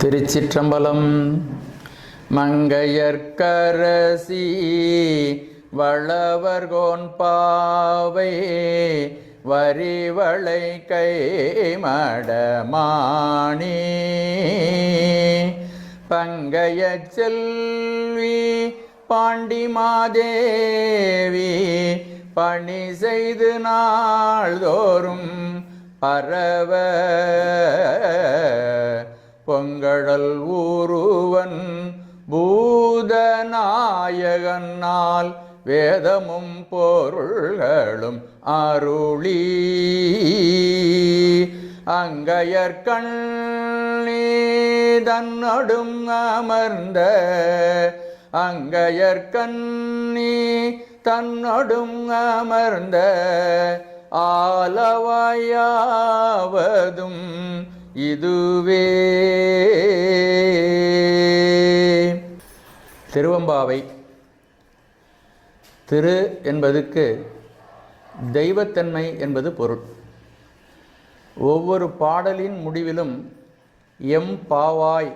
திருச்சிற்றம்பலம். மங்கையர்க்கரசி வளவர்கோன் பாவை வரிவளை கைமடமாணி பங்கைய செல்வி பாண்டிமாதேவி பணி செய்து நாள்தோறும் பரவ பொங்கடல் ஊருவன் பூதநாயகனால் வேதமும் பொருள்களும் அருளி அங்கையர்கண்ணி தன்னொடும் அமர்ந்த அங்கையர்கண்ணி தன்னொடும் அமர்ந்த ஆலவாயாவதும் இதுவே. திருவம்பாவை. திரு என்பதுக்கு தெய்வத்தன்மை என்பது பொருள். ஒவ்வொரு பாடலின் முடிவிலும் எம் பாவாய்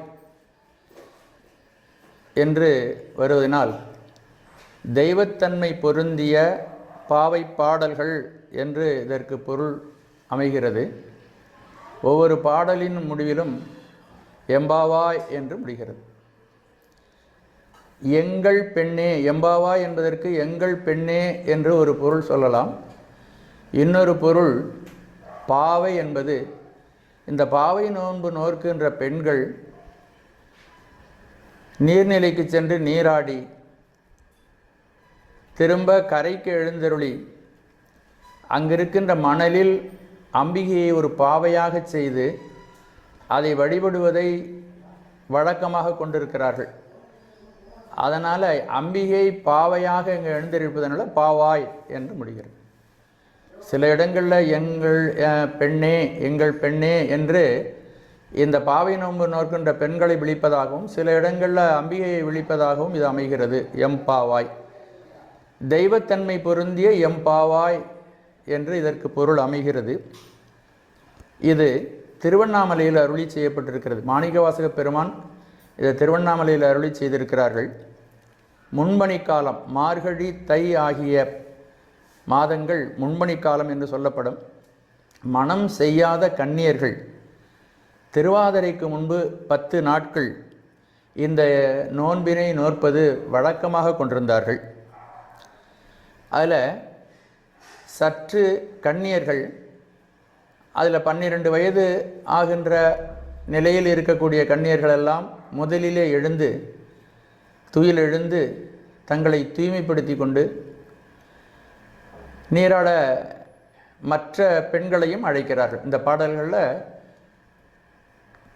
என்று வருவதனால் தெய்வத்தன்மை பொருந்திய பாவை பாடல்கள் என்று இதற்கு பொருள் அமைகிறது. ஒவ்வொரு பாடலின் முடிவிலும் எம்பாவாய் என்று முடிகிறது. எங்கள் பெண்ணே, எம்பாவாய் என்பதற்கு எங்கள் பெண்ணே என்று ஒரு பொருள் சொல்லலாம். இன்னொரு பொருள் பாவை என்பது இந்த பாவை நோன்பு நோற்கின்ற பெண்கள் நீர்நிலைக்கு சென்று நீராடி திரும்ப கரைக்கு எழுந்தருளி அங்கிருக்கின்ற மணலில் அம்பிகையை ஒரு பாவையாக செய்து அதை வழிபடுவதை வழக்கமாக கொண்டிருக்கிறார்கள். அதனால் அம்பிகை பாவையாக இங்கே எழுந்திருப்பதனால பாவாய் என்று முடிகிறது. சில இடங்களில் எங்கள் பெண்ணே, எங்கள் பெண்ணே என்று இந்த பாவை நோன்பு நோக்கின்ற பெண்களை விழிப்பதாகவும், சில இடங்களில் அம்பிகையை விழிப்பதாகவும் இது அமைகிறது. எம்பாவாய், தெய்வத்தன்மை பொருந்திய எம்பாவாய் என்று இதற்கு பொருள் அமைகிறது. இது திருவண்ணாமலையில் அருளி செய்யப்பட்டிருக்கிறது. மாணிக்கவாசக பெருமான் இதை திருவண்ணாமலையில் அருளி செய்திருக்கிறார்கள். முன்பணி காலம், மார்கழி தை ஆகிய மாதங்கள் முன்பணி காலம் என்று சொல்லப்படும். மனம் செய்யாத கன்னியர்கள் திருவாதிரைக்கு முன்பு 10 நாட்கள் இந்த நோன்பினை நோற்பது வழக்கமாக கொண்டிருந்தார்கள். அதில் சற்று கன்னியர்கள், அதில் 12 வயது ஆகின்ற நிலையில் இருக்கக்கூடிய கன்னியர்களெல்லாம் முதலிலே எழுந்து துயில் எழுந்து தங்களை தூய்மைப்படுத்தி கொண்டு நீராட மற்ற பெண்களையும் அழைக்கிறார்கள். இந்த பாடல்களில்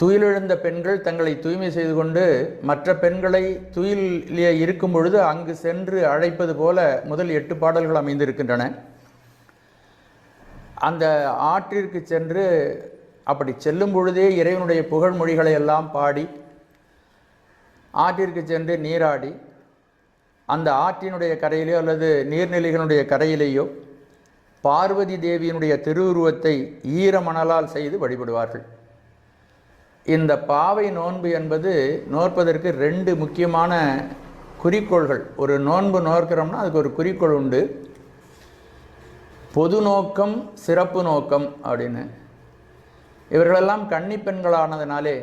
துயிலெழுந்த பெண்கள் தங்களை தூய்மை செய்து கொண்டு மற்ற பெண்களை துயிலே இருக்கும் பொழுது அங்கு சென்று அழைப்பது போல முதல் 8 பாடல்கள் அமைந்திருக்கின்றன. அந்த ஆற்றிற்கு சென்று அப்படி செல்லும் பொழுதே இறைவனுடைய புகழ் மொழிகளை எல்லாம் பாடி ஆற்றிற்கு சென்று நீராடி அந்த ஆற்றினுடைய கரையிலேயோ அல்லது நீர்நிலைகளுடைய கரையிலேயோ பார்வதி தேவியினுடைய திருவுருவத்தை ஈரமணலால் செய்து வழிபடுவார்கள். இந்த பாவை நோன்பு என்பது நோற்பதற்கு 2 முக்கியமான குறிக்கோள்கள். ஒரு நோன்பு நோக்கிறோம்னா அதுக்கு ஒரு குறிக்கோள் உண்டு. பொது நோக்கம், சிறப்பு நோக்கம் அப்படின்னு. இவர்களெல்லாம் கன்னி பெண்களானதினாலே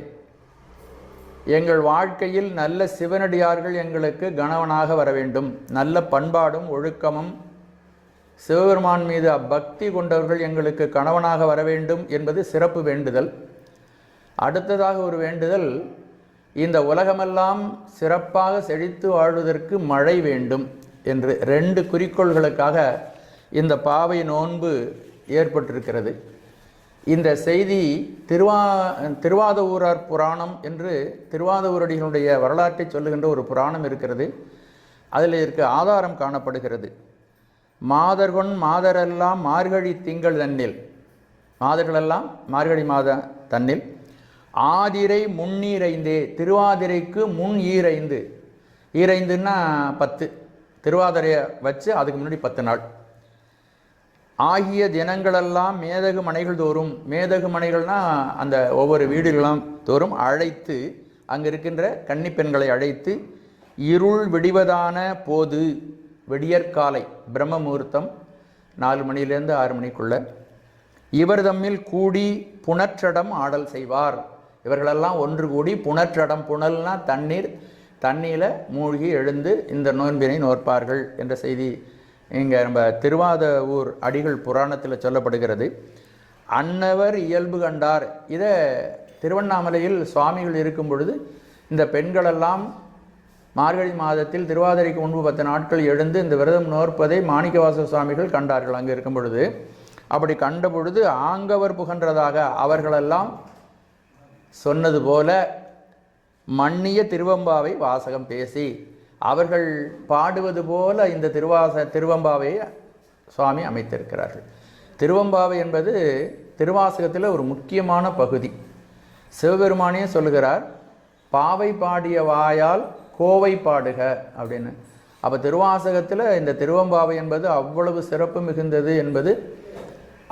எங்கள் வாழ்க்கையில் நல்ல சிவனடியார்கள் எங்களுக்கு கணவனாக வர வேண்டும், நல்ல பண்பாடும் ஒழுக்கமும் சிவபெருமான் மீது பக்தி கொண்டவர்கள் எங்களுக்கு கணவனாக வர வேண்டும் என்பது சிறப்பு வேண்டுதல். அடுத்ததாக ஒரு வேண்டுதல், இந்த உலகமெல்லாம் சிறப்பாக செழித்து வாழ்வதற்கு மழை வேண்டும் என்று 2 குறிக்கோள்களுக்காக இந்த பாவை நோன்பு ஏற்பட்டிருக்கிறது. இந்த செய்தி திருவாதவூரார் புராணம் என்று திருவாதவூரடிகளுடைய வரலாற்றை சொல்லுகின்ற ஒரு புராணம் இருக்கிறது. அதில் இருக்க ஆதாரம் காணப்படுகிறது. மாதர்கொன் மாதரெல்லாம் மார்கழி திங்கள் தன்னில், மாதர்களெல்லாம் மார்கழி மாத தன்னில் ஆதிரை முன்னீரைந்தே, திருவாதிரைக்கு முன் ஈரைந்து, ஈரைந்துன்னா 10, திருவாதிரையை வச்சு அதுக்கு முன்னாடி 10 நாள் ஆகிய தினங்களெல்லாம் மேதகு மனைகள் தோறும், மேதகு மனைகள்னால் அந்த ஒவ்வொரு வீடுகளும் தோறும் அழைத்து, அங்கே இருக்கின்ற கன்னி பெண்களை அழைத்து, இருள் விடிவதான போது, விடியற்காலை பிரம்ம முகூர்த்தம் 4 மணிலேருந்து 6 மணிக்குள்ளே இவர் தம்மில் கூடி புணற்றடம் ஆடல் செய்வார். இவர்களெல்லாம் ஒன்று கூடி புணற்றடம், புனல்னா தண்ணீரில் மூழ்கி எழுந்து இந்த நோன்பினை நோற்பார்கள் என்ற செய்தி இங்கே நம்ம திருவாதவூர் அடிகள் புராணத்தில் சொல்லப்படுகிறது. அன்னவர் இயல்பு கண்டார். இதை திருவண்ணாமலையில் சுவாமிகள் இருக்கும் பொழுது இந்த பெண்களெல்லாம் மார்கழி மாதத்தில் திருவாதிரைக்கு முன்பு 10 நாட்கள் எழுந்து இந்த விரதம் நோற்பதை மாணிக்கவாசக சுவாமிகள் கண்டார்கள் அங்கே இருக்கும் பொழுது. அப்படி கண்ட பொழுது ஆங்கவர் புகன்றதாக அவர்களெல்லாம் சொன்னது போல மன்னிய திருவம்பாவை வாசகம் பேசி அவர்கள் பாடுவது போல இந்த திருவம்பாவை சுவாமி அமைத்திருக்கிறார்கள். திருவம்பாவை என்பது திருவாசகத்தில் ஒரு முக்கியமான பகுதி. சிவபெருமானே சொல்லுகிறார், பாவை பாடிய வாயால் கோவை பாடுக அப்படின்னு. அப்போ திருவாசகத்தில் இந்த திருவம்பாவை என்பது அவ்வளவு சிறப்பு மிகுந்தது என்பது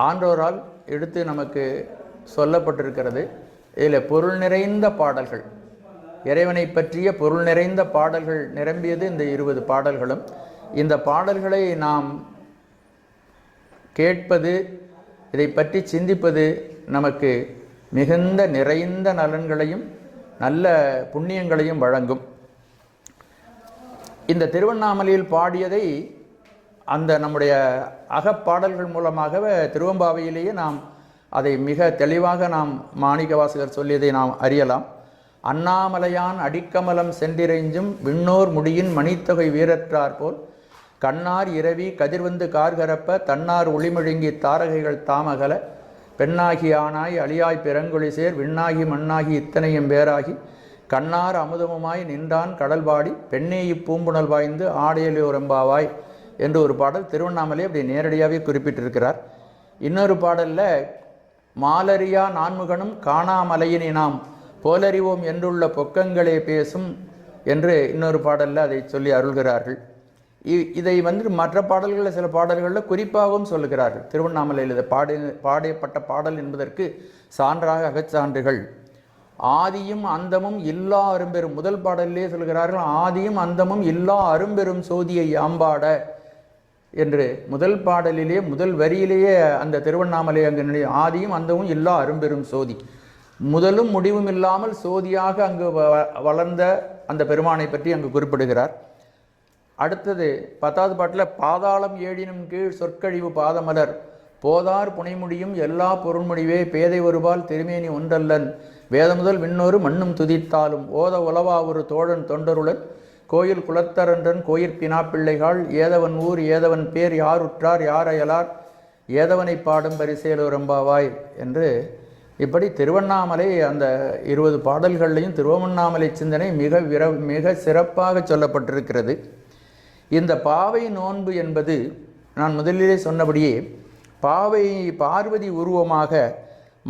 ஆன்றோரால் எடுத்து நமக்கு சொல்லப்பட்டிருக்கிறது. இதில் பொருள் நிறைந்த பாடல்கள், இறைவனை பற்றிய பொருள் நிறைந்த பாடல்கள் நிரம்பியது இந்த 20 பாடல்களும். இந்த பாடல்களை நாம் கேட்பது, இதை பற்றி சிந்திப்பது நமக்கு மிகுந்த நிறைந்த நலன்களையும் நல்ல புண்ணியங்களையும் வழங்கும். இந்த திருவண்ணாமலையில் பாடியதை அந்த நம்முடைய அகப்பாடல்கள் மூலமாக திருவம்பாவையிலேயே நாம் அதை மிக தெளிவாக நாம் மாணிக்கவாசகர் சொல்லியதை நாம் அறியலாம். அண்ணாமலையான் அடிக்கமலம் சென்றிரைஞ்சும் விண்ணோர் முடியின் மணித்தொகை வீரற்றார் போல் கண்ணார் இரவி கதிர்வந்து கார்கரப்ப தன்னார் ஒளிமொழுங்கி தாரகைகள் தாமகல பெண்ணாகி ஆனாய் அழியாய் பிறங்கொழி சேர் விண்ணாகி மண்ணாகி இத்தனையும் பேராகி கண்ணார் அமுதமுமாய் நின்றான் கடல்பாடி பெண்ணே இப்பூம்புணல் வாய்ந்து ஆடையலோரெம்பாவாய் என்று ஒரு பாடல் திருவண்ணாமலை அப்படி நேரடியாகவே குறிப்பிட்டிருக்கிறார். இன்னொரு பாடலில் மாலரியா நான்முகனும் காணாமலையினை நாம் போலறிவோம் என்றுள்ள பொக்கங்களே பேசும் என்று இன்னொரு பாடலில் அதை சொல்லி அருள்கிறார்கள். இதை மற்ற பாடல்களில் சில பாடல்களில் குறிப்பாகவும் சொல்லுகிறார்கள். திருவண்ணாமலையில் இதை பாடப்பட்ட பாடல் என்பதற்கு சான்றாக அகச்சான்றுகள். ஆதியும் அந்தமும் இல்லா அரும்பெரும், முதல் பாடலிலே சொல்கிறார்கள், ஆதியும் அந்தமும் இல்லா அரும்பெரும் சோதியை யாம்பாட என்று முதல் பாடலிலே முதல் வரியிலேயே அந்த திருவண்ணாமலை அங்கு ஆதியும் அந்தமும் இல்லா அரும்பெரும் சோதி, முதலும் முடிவும் இல்லாமல் சோதியாக அங்கு வளர்ந்த அந்த பெருமானை பற்றி அங்கு குறிப்பிடுகிறார். அடுத்தது 10வது பாட்டில் பாதாளம் ஏழினும் கீழ் சொற்கழிவு பாதமலர் போதார் புனைமுடியும் எல்லா பொருள்முடிவே பேதை ஒருபால் திருமேனி ஒன்றல்லன் வேதமுதல் விண்ணோரு மண்ணும் துதித்தாலும் ஓத உலவா ஒரு தோழன் தொண்டருடன் கோயில் குலத்தரன்றன் கோயிற்பினா பிள்ளைகள் ஏதவன் ஊர் ஏதவன் பேர் யார் உற்றார் யார் அயலார் ஏதவனை பாடும் பரிசேலோரம்பாவாய் என்று இப்படி திருவண்ணாமலை அந்த 20 பாடல்கள்லையும் திருவண்ணாமலை சிந்தனை மிக சிறப்பாக சொல்லப்பட்டிருக்கிறது. இந்த பாவை நோன்பு என்பது நான் முதலிலே சொன்னபடியே பார்வதி உருவமாக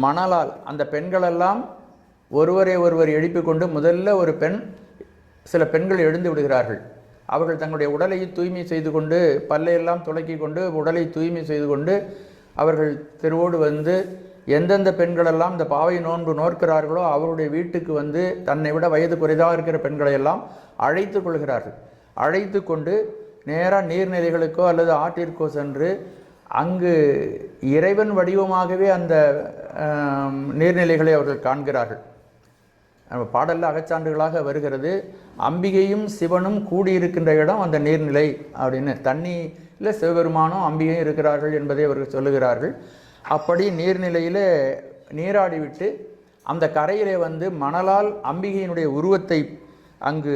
மணலால் அந்த பெண்களெல்லாம் ஒருவரை ஒருவர் எழுப்பிக் கொண்டு முதல்ல ஒரு சில பெண்கள் எழுந்து விடுகிறார்கள். அவர்கள் தங்களுடைய உடலை தூய்மை செய்து கொண்டு பல்லையெல்லாம் துளக்கி கொண்டு உடலை தூய்மை செய்து கொண்டு அவர்கள் தெருவோடு வந்து எந்தெந்த பெண்களெல்லாம் இந்த பாவை நோன்பு நோக்கிறார்களோ அவருடைய வீட்டுக்கு வந்து தன்னை விட வயது குறைதாக இருக்கிற பெண்களையெல்லாம் அழைத்து கொள்கிறார்கள். அழைத்து கொண்டு நேராக நீர்நிலைகளுக்கோ அல்லது ஆற்றிற்கோ சென்று அங்கு இறைவன் வடிவமாகவே அந்த நீர்நிலைகளை அவர்கள் காண்கிறார்கள். பாடலில் அகச்சான்றுகளாக வருகிறது, அம்பிகையும் சிவனும் கூடியிருக்கின்ற இடம் அந்த நீர்நிலை அப்படின்னு. தண்ணியில் சிவபெருமானும் அம்பிகையும் இருக்கிறார்கள் என்பதை அவர்கள் சொல்லுகிறார்கள். அப்படி நீர்நிலையில் நீராடிவிட்டு அந்த கரையிலே வந்து மணலால் அம்பிகையினுடைய உருவத்தை அங்கு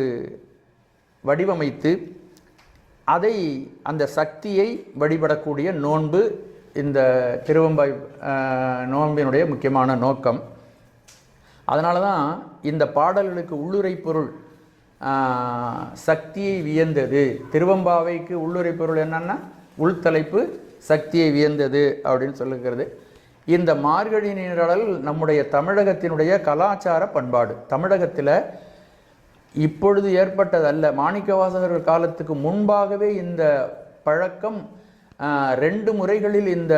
வடிவமைத்து அதை அந்த சக்தியை வழிபடக்கூடிய நோன்பு இந்த திருவம்பாய் நோன்பினுடைய முக்கியமான நோக்கம். அதனால தான் இந்த பாடல்களுக்கு உள்ளுரை பொருள் சக்தியை வியந்தது. திருவம்பாவைக்கு உள்ளுரை பொருள் என்னன்னா உள்தலைப்பு சக்தியை வியந்தது அப்படின்னு சொல்லுகிறது. இந்த மார்கழி நீராடல் நம்முடைய தமிழகத்தினுடைய கலாச்சார பண்பாடு. தமிழகத்தில் இப்பொழுது ஏற்பட்டதல்ல, மாணிக்கவாசகர்கள் காலத்துக்கு முன்பாகவே இந்த பழக்கம் 2 முறைகளில் இந்த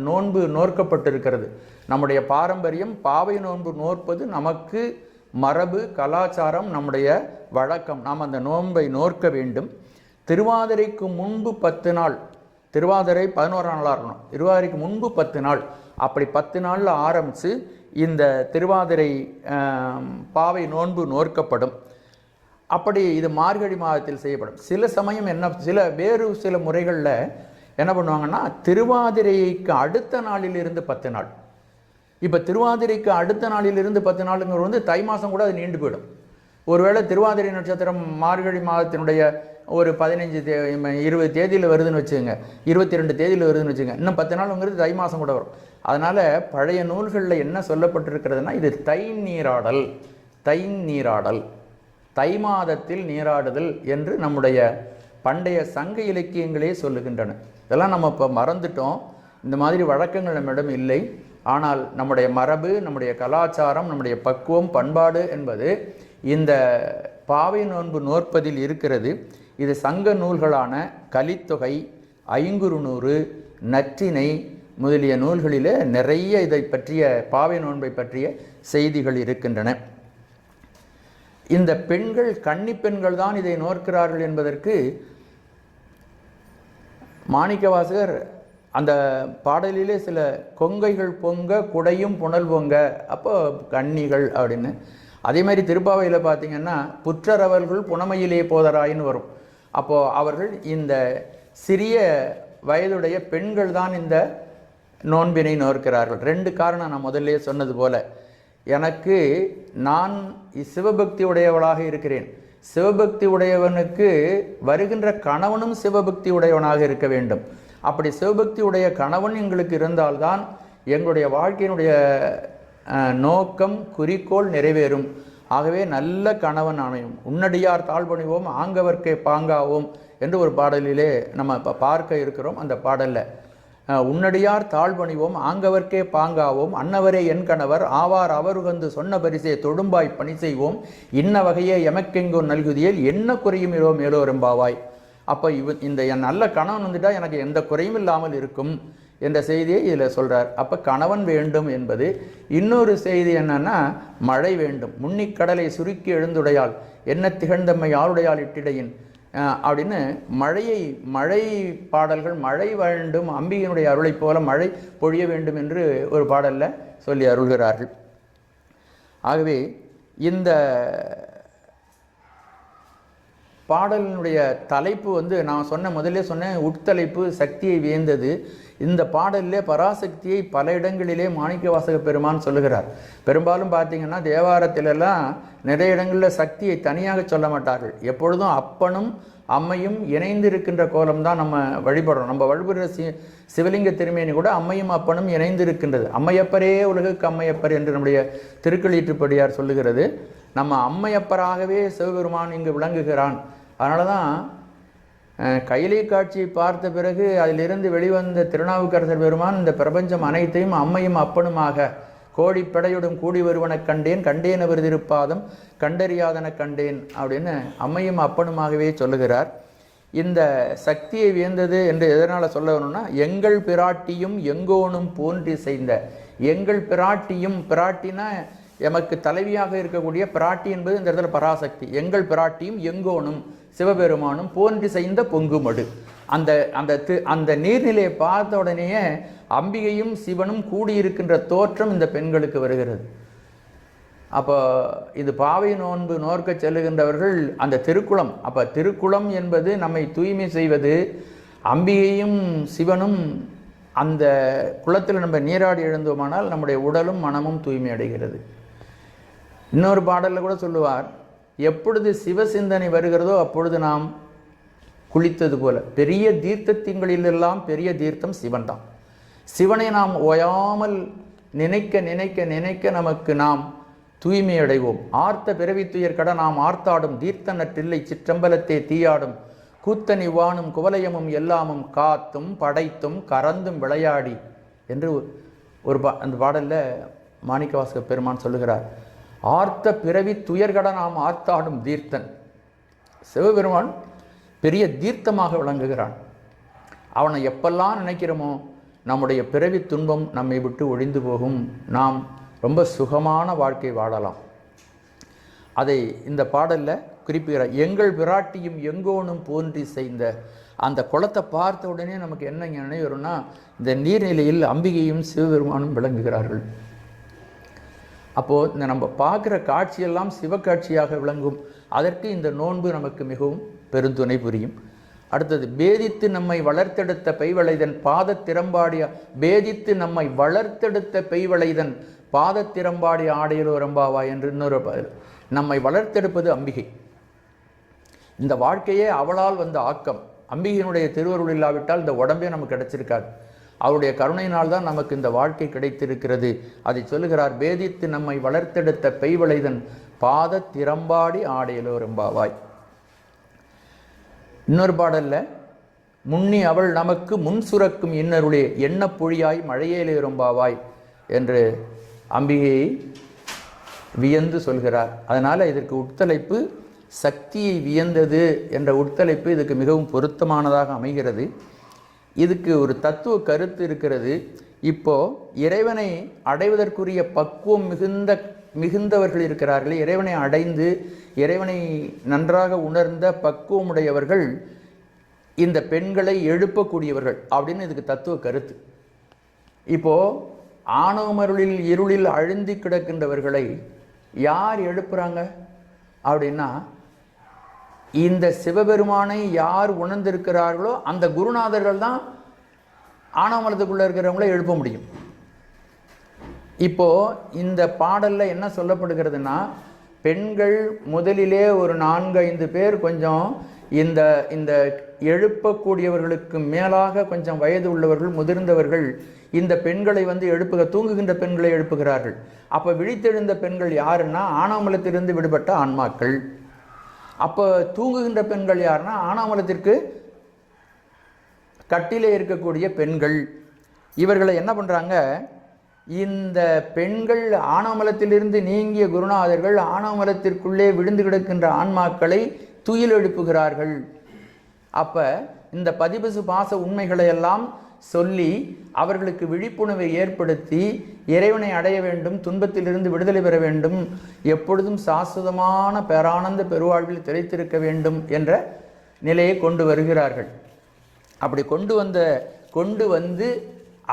நோன்பு நோற்கப்பட்டிருக்கிறது. நம்முடைய பாரம்பரியம் பாவை நோன்பு நோற்பது நமக்கு மரபு, கலாச்சாரம், நம்முடைய வழக்கம். நாம் அந்த நோன்பை நோற்க வேண்டும். திருவாதிரைக்கு முன்பு 10 நாள், திருவாதிரை 11ஆம் நாளாக இருக்கணும், திருவாதிரைக்கு முன்பு 10 நாள், அப்படி 10 நாளில் ஆரம்பித்து இந்த திருவாதிரை பாவை நோன்பு நோற்கப்படும். அப்படி இது மார்கழி மாதத்தில் செய்யப்படும். சில சமயம் வேறு சில முறைகளில் என்ன பண்ணுவாங்கன்னா, திருவாதிரைக்கு அடுத்த நாளிலிருந்து 10 நாள். இப்போ திருவாதிரைக்கு அடுத்த நாளிலிருந்து 10 நாளுங்கிறது வந்து தை மாதம் கூட அது நீண்டு போயிடும். ஒருவேளை திருவாதிரை நட்சத்திரம் மார்கழி மாதத்தினுடைய ஒரு 15-20 தேதியில் வருதுன்னு வச்சுக்கோங்க, 22 தேதியில் வருதுன்னு வச்சுக்கோங்க, இன்னும் 10 நாளுங்கிறது தை மாதம் கூட வரும். அதனால் பழைய நூல்களில் என்ன சொல்லப்பட்டிருக்கிறதுனா, இது தை நீராடல், தை மாதத்தில் நீராடுதல் என்று நம்முடைய பண்டைய சங்க இலக்கியங்களே சொல்லுகின்றன. இதெல்லாம் நம்ம இப்போ மறந்துட்டோம். இந்த மாதிரி வழக்கங்கள் நம்மிடம் இல்லை. ஆனால் நம்முடைய மரபு, நம்முடைய கலாச்சாரம், நம்முடைய பக்குவம், பண்பாடு என்பது இந்த பாவை நோன்பு நோற்பதில் இருக்கிறது. இது சங்க நூல்களான கலித்தொகை, ஐங்குறுநூறு, நற்றிணை முதலிய நூல்களில் நிறைய இதை பற்றிய பாவை நோன்பை பற்றிய செய்திகள் இருக்கின்றன. இந்த பெண்கள், கன்னி பெண்கள் தான் இதை நோக்கிறார்கள் என்பதற்கு மாணிக்கவாசகர் அந்த பாடலிலே சில கொங்கைகள் பொங்க குடையும் புனல் பொங்க, அப்போ கன்னிகள் அப்படின்னு. அதே மாதிரி திருப்பாவையில் பார்த்திங்கன்னா புற்றரவர்கள் புனமையிலே போதராயின்னு வரும். அப்போது அவர்கள் இந்த சிறிய வயதுடைய பெண்கள் தான் இந்த நோன்பினை நோக்கிறார்கள். 2 காரணம் நான் முதல்ல சொன்னது போல, எனக்கு நான் சிவபக்தி உடையவளாக இருக்கிறேன். சிவபக்தி உடையவனுக்கு வருகின்ற கணவனும் சிவபக்தி உடையவனாக இருக்க வேண்டும். அப்படி சிவபக்தி உடைய கணவன் எங்களுக்கு இருந்தால்தான் எங்களுடைய வாழ்க்கையினுடைய நோக்கம், குறிக்கோள் நிறைவேறும். ஆகவே நல்ல கணவன் அமையும். உன்னடியார் தாழ்பணிவோம் ஆங்கவர்க்கே பாங்காவோம் என்று ஒரு பாடலிலே நம்ம இப்போ பார்க்க இருக்கிறோம். அந்த பாடலில் உன்னடியார் தாழ்பணிவோம் ஆங்கவர்க்கே பாங்காவோம், அன்னவரே என் கணவர் ஆவார் அவருகந்து சொன்ன பரிசே தொடும்பாய் பணி செய்வோம், இன்ன வகையே எமக்கெங்கோ நல்குதியல் என்ன குறையும் இரோ மேலோரும்பாவாய். அப்போ இந்த என் நல்ல கணவன் வந்துட்டால் எனக்கு எந்த குறையும் இல்லாமல் இருக்கும் என்ற செய்தியை இதில் சொல்கிறார். அப்போ கணவன் வேண்டும் என்பது. இன்னொரு செய்தி என்னன்னா, மழை வேண்டும். முன்னிக்கடலை சுருக்கி எழுந்துடையால் என்ன திகழ்ந்தம்மை யாருடையால் இட்டிடையின் அப்படின்னு மழை பாடல்கள், மழை வேண்டும், அம்பிகையினுடைய அருளை போல மழை பொழிய வேண்டும் என்று ஒரு பாடலில் சொல்லி அருள்கிறார்கள். ஆகவே இந்த பாடலினுடைய தலைப்பு வந்து நான் முதல்ல சொன்னேன், உட்தலைப்பு சக்தியை வியந்தது. இந்த பாடலிலே பராசக்தியை பல இடங்களிலே மாணிக்கவாசக பெருமான் சொல்லுகிறார். பெரும்பாலும் பார்த்திங்கன்னா தேவாரத்திலெல்லாம் நிறைய இடங்களில் சக்தியை தனியாக சொல்ல மாட்டார்கள். எப்பொழுதும் அப்பனும் அம்மையும் இணைந்திருக்கின்ற கோலம்தான் நம்ம வழிபடுறோம். நம்ம வழிபடுற சிவலிங்க திருமேனி கூட அம்மையும் அப்பனும் இணைந்திருக்கின்றது. அம்மையப்பரே உலகுக்கு அம்மையப்பர் என்று நம்முடைய திருக்களீற்றுப்படியார் சொல்லுகிறது. நம்ம அம்மையப்பராகவே சிவபெருமான் இங்கு விளங்குகிறான். அதனால தான் கைலை காட்சியை பார்த்த பிறகு அதிலிருந்து வெளிவந்த திருநாவுக்கரசர் பெருமான் இந்த பிரபஞ்சம் அனைத்தையும் அம்மையும் அப்பனுமாக கோடிப்படையுடன் கூடி வருவனக் கண்டேன், கண்டேன் அவர் திருப்பாதம் கண்டறியாதன கண்டேன் அப்படின்னு அம்மையும் அப்பனுமாகவே சொல்லுகிறார். இந்த சக்தியை வியந்தது என்று எதனால் சொல்ல வரணும்னா, எங்கள் பிராட்டியும் எங்கோனும் போன்றி செய்த, எங்கள் பிராட்டியும், பிராட்டினா எமக்கு தலைவியாக இருக்கக்கூடிய பிராட்டி என்பது இந்த இடத்துல பராசக்தி. எங்கள் பிராட்டியும் எங்கோனும் சிவபெருமானும் போன்றி செய்த பொங்குமடு, அந்த நீர்நிலையை பார்த்த உடனேயே அம்பிகையும் சிவனும் கூடியிருக்கின்ற தோற்றம் இந்த பெண்களுக்கு வருகிறது. அப்போ இது பாவை நோன்பு நோற்க செல்லுகின்றவர்கள் அந்த திருக்குளம். அப்போ திருக்குளம் என்பது நம்மை தூய்மை செய்வது. அம்பிகையும் சிவனும் அந்த குளத்தில் நம்ம நீராடி எழுந்தோமானால் நம்முடைய உடலும் மனமும் தூய்மை அடைகிறது. இன்னொரு பாடலில் கூட சொல்லுவார், எப்பொழுது சிவசிந்தனை வருகிறதோ அப்பொழுது நாம் குளித்தது போல. பெரிய தீர்த்தத்தின்களிலெல்லாம் பெரிய தீர்த்தம் சிவன் தான். சிவனை நாம் ஓயாமல் நினைக்க நினைக்க நினைக்க நமக்கு நாம் தூய்மை அடைவோம். ஆர்த்த பிறவி துயர்கட நாம் ஆர்த்தாடும் தீர்த்த நற்றில்லை சிற்றம்பலத்தே தீயாடும் கூத்தனி வானும் குவலயமும் எல்லாமும் காத்தும் படைத்தும் கறந்தும் விளையாடி என்று அந்த பாடலில் மாணிக்கவாசக பெருமான் சொல்லுகிறார். ஆர்த்த பிறவி துயர்கட நாம் ஆர்த்தாடும் தீர்த்தன், சிவபெருமான் பெரிய தீர்த்தமாக விளங்குகிறான். அவனை எப்பெல்லாம் நினைக்கிறோமோ நம்முடைய பிறவி துன்பம் நம்மை விட்டு ஒழிந்து போகும், நாம் ரொம்ப சுகமான வாழ்க்கை வாழலாம். அதை இந்த பாடலில் குறிப்பிடுகிறார். எங்கள் விராட்டியும் எங்கோனும் போன்றி செய்த அந்த குளத்தை பார்த்த உடனே நமக்கு என்ன நினைவு வரும்னா, இந்த நீர்நிலையில் அம்பிகையும் சிவபெருமானும் விளங்குகிறார்கள். அப்போது இந்த நம்ம பார்க்குற காட்சியெல்லாம் சிவகாட்சியாக விளங்கும். அதற்கு இந்த நோன்பு நமக்கு மிகவும் பெருந்துணை புரியும். அடுத்தது, பேதித்து நம்மை வளர்த்தெடுத்த பெய்வளைதன் பாதத்திறம்பாடிய பேதித்து நம்மை வளர்த்தெடுத்த பெய்வளைதன் பாதத்திறம்பாடிய ஆடையிலோ ரம்பாவா என்று இன்னொரு நம்மை வளர்த்தெடுப்பது அம்பிகை. இந்த வாழ்க்கையே அவளால் வந்த ஆக்கம். அம்பிகையினுடைய திருவருள் இல்லாவிட்டால் இந்த உடம்பே நமக்கு கிடைச்சிருக்காது. அவருடைய கருணையினால் தான் நமக்கு இந்த வாழ்க்கை கிடைத்திருக்கிறது. அதை சொல்லுகிறார், பேதித்து நம்மை வளர்த்தெடுத்த பெய்வளைதன் பாத திறம்பாடி ஆடையிலோ ரம்பாவாய். இன்னொரு பாடல்ல, முன்னி அவள் நமக்கு முன் சுரக்கும் இன்னருளே எண்ண பொழியாய் மழையேலே ரம்பாவாய் என்று அம்பிகையை வியந்து சொல்கிறார். அதனால் இதற்கு உட்தலைப்பு சக்தியை வியந்தது என்ற உட்தலைப்பு இதுக்கு மிகவும் பொருத்தமானதாக அமைகிறது. இதுக்கு ஒரு தத்துவ கருத்து இருக்கிறது. இப்போ இறைவனை அடைவதற்குரிய பக்குவம் மிகுந்தவர்கள் இருக்கிறார்கள். இறைவனை அடைந்து இறைவனை நன்றாக உணர்ந்த பக்குவமுடையவர்கள் இந்த பெண்களை எழுப்பக்கூடியவர்கள் அப்படின்னு இதுக்கு தத்துவ கருத்து. இப்போ ஆணவமருளில் இருளில் அழுந்தி கிடக்கின்றவர்களை யார் எழுப்புறாங்க அப்படின்னா, இந்த சிவபெருமானை யார் உணர்ந்திருக்கிறார்களோ அந்த குருநாதர்கள் தான் ஆணவமலத்துக்குள்ளே இருக்கிறவங்கள எழுப்ப முடியும். இப்போது இந்த பாடலில் என்ன சொல்லப்படுகிறதுனா, பெண்கள் முதலிலே ஒரு 4-5 பேர் கொஞ்சம் இந்த இந்த எழுப்பக்கூடியவர்களுக்கு மேலாக கொஞ்சம் வயது உள்ளவர்கள், முதிர்ந்தவர்கள் இந்த பெண்களை தூங்குகின்ற பெண்களை எழுப்புகிறார்கள். அப்போ விழித்தெழுந்த பெண்கள் யாருன்னா, ஆணவமலத்திலிருந்து விடுபட்ட ஆன்மாக்கள். அப்போ தூங்குகின்ற பெண்கள் யாருன்னா, ஆணவமலத்திற்கு கட்டிலே இருக்கக்கூடிய பெண்கள். இவர்களை என்ன பண்ணுறாங்க, இந்த பெண்கள் ஆணவமலத்திலிருந்து நீங்கிய குருநாதர்கள் ஆணவமலத்திற்குள்ளே விழுந்து கிடக்கின்ற ஆன்மாக்களை துயில் எழுப்புகிறார்கள். அப்போ இந்த பதிபசு பாச உண்மைகளை எல்லாம் சொல்லி அவர்களுக்கு விழிப்புணர்வை ஏற்படுத்தி இறைவனை அடைய வேண்டும், துன்பத்திலிருந்து விடுதலை பெற வேண்டும், எப்பொழுதும் சாஸ்வதமான பேரானந்த பெருவாழ்வில் திளைத்திருக்க வேண்டும் என்ற நிலையை கொண்டு வருகிறார்கள். அப்படி கொண்டு வந்து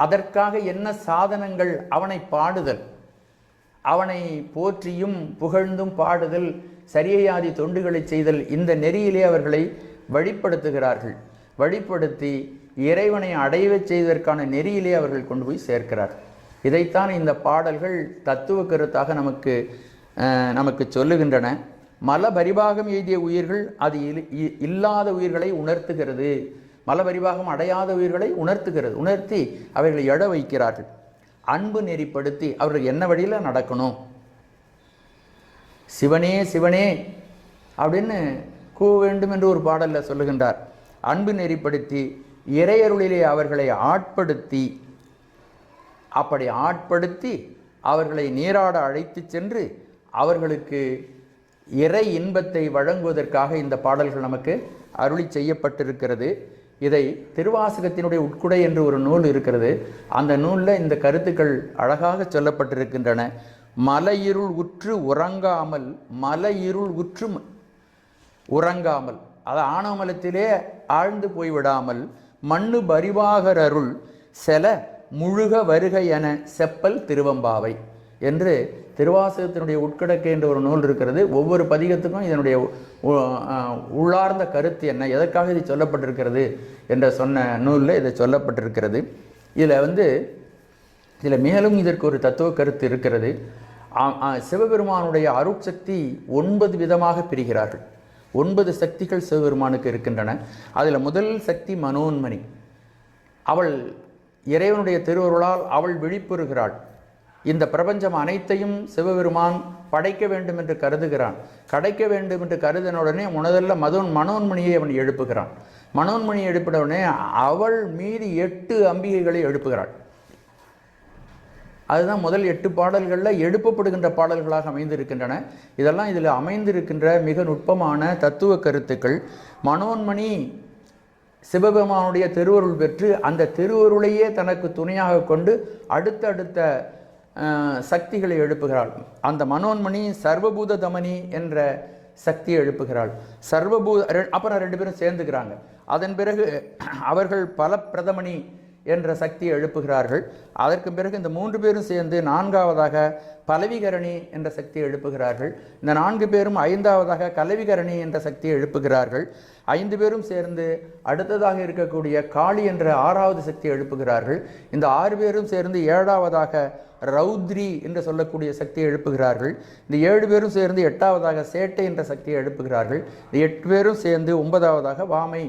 அதற்காக என்ன சாதனங்கள், அவனை பாடுதல், அவனை போற்றியும் புகழ்ந்தும் பாடுதல், சரியையாதி தொண்டுகளை செய்தல், இந்த நெறியிலே அவர்களை வழிப்படுத்துகிறார்கள். வழிப்படுத்தி இறைவனை அடையச் செய்வதற்கான நெறியிலே அவர்கள் கொண்டு போய் சேர்க்கிறார். இதைத்தான் இந்த பாடல்கள் தத்துவ கருத்தாக நமக்கு சொல்லுகின்றன. மலபரிபாகம் எய்திய உயிர்கள் அது இல்லாத உயிர்களை உணர்த்துகிறது. மலபரிபாகம் அடையாத உயிர்களை உணர்த்தி அவர்களை எழ வைக்கிறார்கள். அன்பு நெறிப்படுத்தி அவர்கள் என்ன வழியில் நடக்கணும், சிவனே சிவனே அப்படின்னு கூவ வேண்டும் என்று ஒரு பாடலில் சொல்லுகின்றார். அன்பு நெறிப்படுத்தி இறையருளிலே அவர்களை ஆட்படுத்தி, அப்படி ஆட்படுத்தி அவர்களை நீராட அழைத்து சென்று அவர்களுக்கு இறை இன்பத்தை வழங்குவதற்காக இந்த பாடல்கள் நமக்கு அருளி செய்யப்பட்டிருக்கிறது. இதை திருவாசகத்தினுடைய உட்குடை என்று ஒரு நூல் இருக்கிறது. அந்த நூலில் இந்த கருத்துக்கள் அழகாக சொல்லப்பட்டிருக்கின்றன. மலையிருள் உற்று உறங்காமல், அது ஆணவமலத்திலே ஆழ்ந்து போய்விடாமல், மண்ணு பரிவாகர் அருள் செல முழுக வருகை என செப்பல் திருவம்பாவை என்று திருவாசகத்தினுடைய உட்கிடக்கை என்ற ஒரு நூல் இருக்கிறது. ஒவ்வொரு பதிகத்துக்கும் இதனுடைய உள்ளார்ந்த கருத்து என்ன, எதற்காக இது சொல்லப்பட்டிருக்கிறது என்ற சொன்ன நூலில் இதை சொல்லப்பட்டிருக்கிறது. இதில் மேலும் இதற்கு ஒரு தத்துவ கருத்து இருக்கிறது. சிவபெருமானுடைய அருட்சக்தி 9 விதமாக பிரிகிறார்கள். 9 சக்திகள் சிவபெருமானுக்கு இருக்கின்றன. அதில் முதல் சக்தி மனோன்மணி. அவள் இறைவனுடைய திருவருளால் அவள் விழிப்புறுகிறாள். இந்த பிரபஞ்சம் அனைத்தையும் சிவபெருமான் படைக்க வேண்டும் என்று கருதுகிறான். படைக்க வேண்டும் என்று கருதினுடனே முதல்ல மனோன்மணியை அவன் எழுப்புகிறான். மனோன்மணியை எழுப்பினவுடனே அவள் மீது 8 அம்பிகைகளை எழுப்புகிறாள். அதுதான் முதல் 8 பாடல்களில் எழுப்பப்படுகின்ற பாடல்களாக அமைந்திருக்கின்றன. இதெல்லாம் இதில் அமைந்திருக்கின்ற மிக நுட்பமான தத்துவ கருத்துக்கள். மனோன்மணி சிவபெருமானுடைய திருவருள் பெற்று அந்த திருவருளையே தனக்கு துணையாக கொண்டு அடுத்தடுத்த சக்திகளை எழுப்புகிறாள். அந்த மனோன்மணி சர்வபூத தமனி என்ற சக்தியை எழுப்புகிறாள். அப்புறம் 2 பேரும் சேர்ந்துக்கிறாங்க. அதன் பிறகு அவர்கள் பல பிரதமணி என்ற சக்தியை எழுப்புகிறார்கள். அதற்கு பிறகு இந்த 3 பேரும் சேர்ந்து 4ஆவதாக பலவிகரணி என்ற சக்தியை எழுப்புகிறார்கள். இந்த 4 பேரும் 5ஆவதாக கலவிகரணி என்ற சக்தியை எழுப்புகிறார்கள். 5 பேரும் சேர்ந்து அடுத்ததாக இருக்கக்கூடிய காளி என்ற 6ஆவது சக்தியை எழுப்புகிறார்கள். இந்த 6 பேரும் சேர்ந்து 7ஆவதாக ரௌத்ரி என்று சொல்லக்கூடிய சக்தியை எழுப்புகிறார்கள். இந்த 7 பேரும் சேர்ந்து 8ஆவதாக சேட்டை என்ற சக்தியை எழுப்புகிறார்கள். இந்த 8 பேரும் சேர்ந்து 9ஆவதாக வாமை.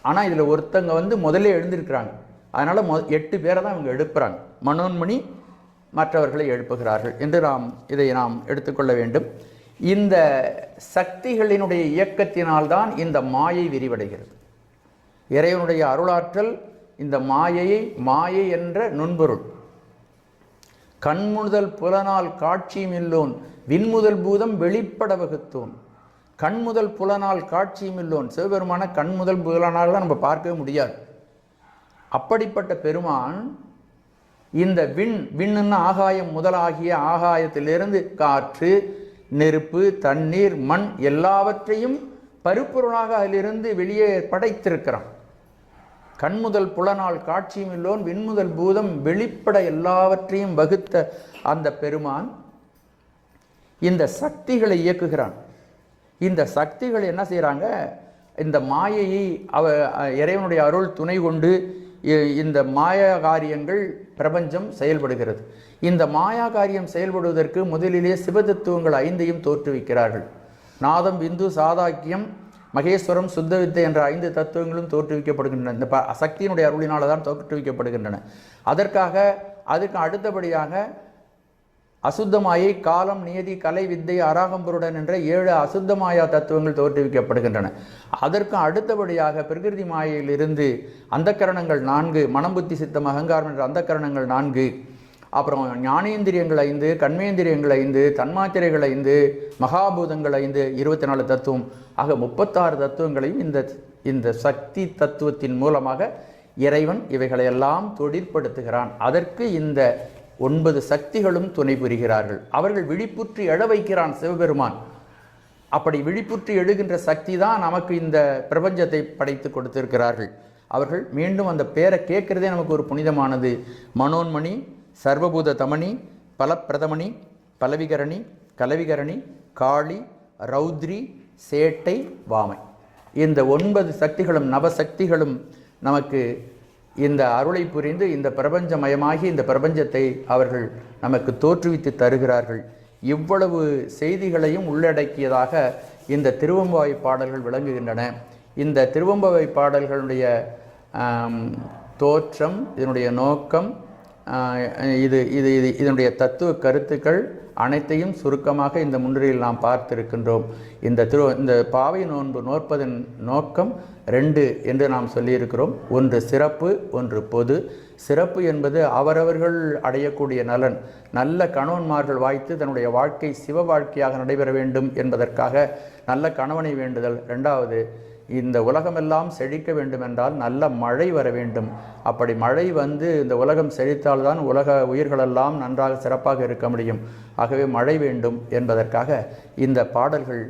ஆனால் இதில் ஒருத்தங்க முதல்ல எழுந்திருக்கிறாங்க. அதனால் 8 பேரை தான் இவங்க எழுப்புகிறாங்க. மனோன்மணி மற்றவர்களை எழுப்புகிறார்கள் என்று இதை நாம் எடுத்துக்கொள்ள வேண்டும். இந்த சக்திகளினுடைய இயக்கத்தினால்தான் இந்த மாயை விரிவடைகிறது. இறைவனுடைய அருளாற்றல் இந்த மாயை என்ற நுண்பொருள் கண்முதல் புலனால் காட்சியுமில்லோன் விண்முதல் பூதம் வெளிப்பட வகுத்தோன். கண்முதல் புலனால் காட்சியுமில்லோன், சிவபெருமான கண்முதல் புலனால் தான் நம்ம பார்க்கவே முடியாது. அப்படிப்பட்ட பெருமான் இந்த விண்ணுன்னு ஆகாயம் முதலாகிய ஆகாயத்திலிருந்து காற்று, நெருப்பு, தண்ணீர், மண் எல்லாவற்றையும் பருப்பொருளாக அதிலிருந்து வெளியே படைத்திருக்கிறான். கண்முதல் புலனால் காட்சியுமில்லோன் விண்முதல் பூதம் வெளிப்பட எல்லாவற்றையும் வகுத்த அந்த பெருமான் இந்த சக்திகளை இயக்குகிறான். இந்த சக்திகள் என்ன செய்கிறாங்க? இந்த மாயையை இறைவனுடைய அருள் துணை கொண்டு இந்த மாயா காரியங்கள் பிரபஞ்சம் செயல்படுகிறது. இந்த மாயா காரியம் செயல்படுவதற்கு முதலிலே சிவதத்துவங்கள் 5ஐயும் தோற்றுவிக்கிறார்கள். நாதம், பிந்து, சாதாக்கியம், மகேஸ்வரம், சுத்தவித்தை என்ற 5 தத்துவங்களும் தோற்றுவிக்கப்படுகின்றன. இந்த சக்தியினுடைய அருளினால தான் தோற்றுவிக்கப்படுகின்றன. அதுக்கு அடுத்தபடியாக அசுத்தமாயை, காலம், நியதி, கலை, வித்தை, அராகம்பருடன் என்ற 7 அசுத்தமாயா தத்துவங்கள் தோற்றுவிக்கப்படுகின்றன. அதற்கு அடுத்தபடியாக பிரகிருதி மாயையிலிருந்து அந்தக்கரணங்கள் 4, மனம், புத்தி, சித்தம், அகங்காரம் என்ற அந்தக்கரணங்கள் 4, அப்புறம் ஞானேந்திரியங்கள் 5, கண்மேந்திரியங்கள் 5, தன்மாத்திரைகள் 5, மகாபூதங்கள் 5, 24 தத்துவம் ஆக 36 தத்துவங்களையும் இந்த சக்தி தத்துவத்தின் மூலமாக இறைவன் இவைகளையெல்லாம் தொழிற்படுத்துகிறான். அதற்கு இந்த 9 சக்திகளும் துணை புரிகிறார்கள். அவர்கள் விழிப்புற்றி எழ வைக்கிறான் சிவபெருமான். அப்படி விழிப்புற்றி எழுகின்ற சக்தி தான் நமக்கு இந்த பிரபஞ்சத்தை படைத்து கொடுத்திருக்கிறார்கள். அவர்கள் மீண்டும் அந்த பேரை கேட்கிறதே நமக்கு ஒரு புனிதமானது. மனோன்மணி, சர்வபூத தமணி, பலப்பிரதமணி, பலவிகரணி, கலவிகரணி, காளி, ரௌத்ரி, சேட்டை, வாமை. இந்த 9 சக்திகளும் நவசக்திகளும் நமக்கு இந்த அருளை புரிந்து இந்த பிரபஞ்சமயமாகி இந்த பிரபஞ்சத்தை அவர்கள் நமக்கு தோற்றுவித்து தருகிறார்கள். இவ்வளவு செய்திகளையும் உள்ளடக்கியதாக இந்த திருவெம்பாவை பாடல்கள் விளங்குகின்றன. இந்த திருவெம்பாவை பாடல்களுடைய தோற்றம், இதனுடைய நோக்கம், இதனுடைய தத்துவ கருத்துக்கள் அனைத்தையும் சுருக்கமாக இந்த முன்னுரையில் நாம் பார்த்திருக்கின்றோம். இந்த பாவை நோன்பு நோற்பதன் நோக்கம் 2 என்று நாம் சொல்லியிருக்கிறோம். ஒன்று சிறப்பு, ஒன்று பொது. சிறப்பு என்பது அவரவர்கள் அடையக்கூடிய நலன், நல்ல கணவன்மார்கள் வாய்த்து தன்னுடைய வாழ்க்கை சிவ வாழ்க்கையாக நடைபெற வேண்டும் என்பதற்காக நல்ல கணவனை வேண்டுதல். 2வது, இந்த உலகமெல்லாம் செழிக்க வேண்டுமென்றால் நல்ல மழை வர வேண்டும். அப்படி மழை வந்து இந்த உலகம் செழித்தால்தான் உலக உயிர்களெல்லாம் நன்றாக சிறப்பாக இருக்க முடியும். ஆகவே மழை வேண்டும் என்பதற்காக இந்த பாடல்கள்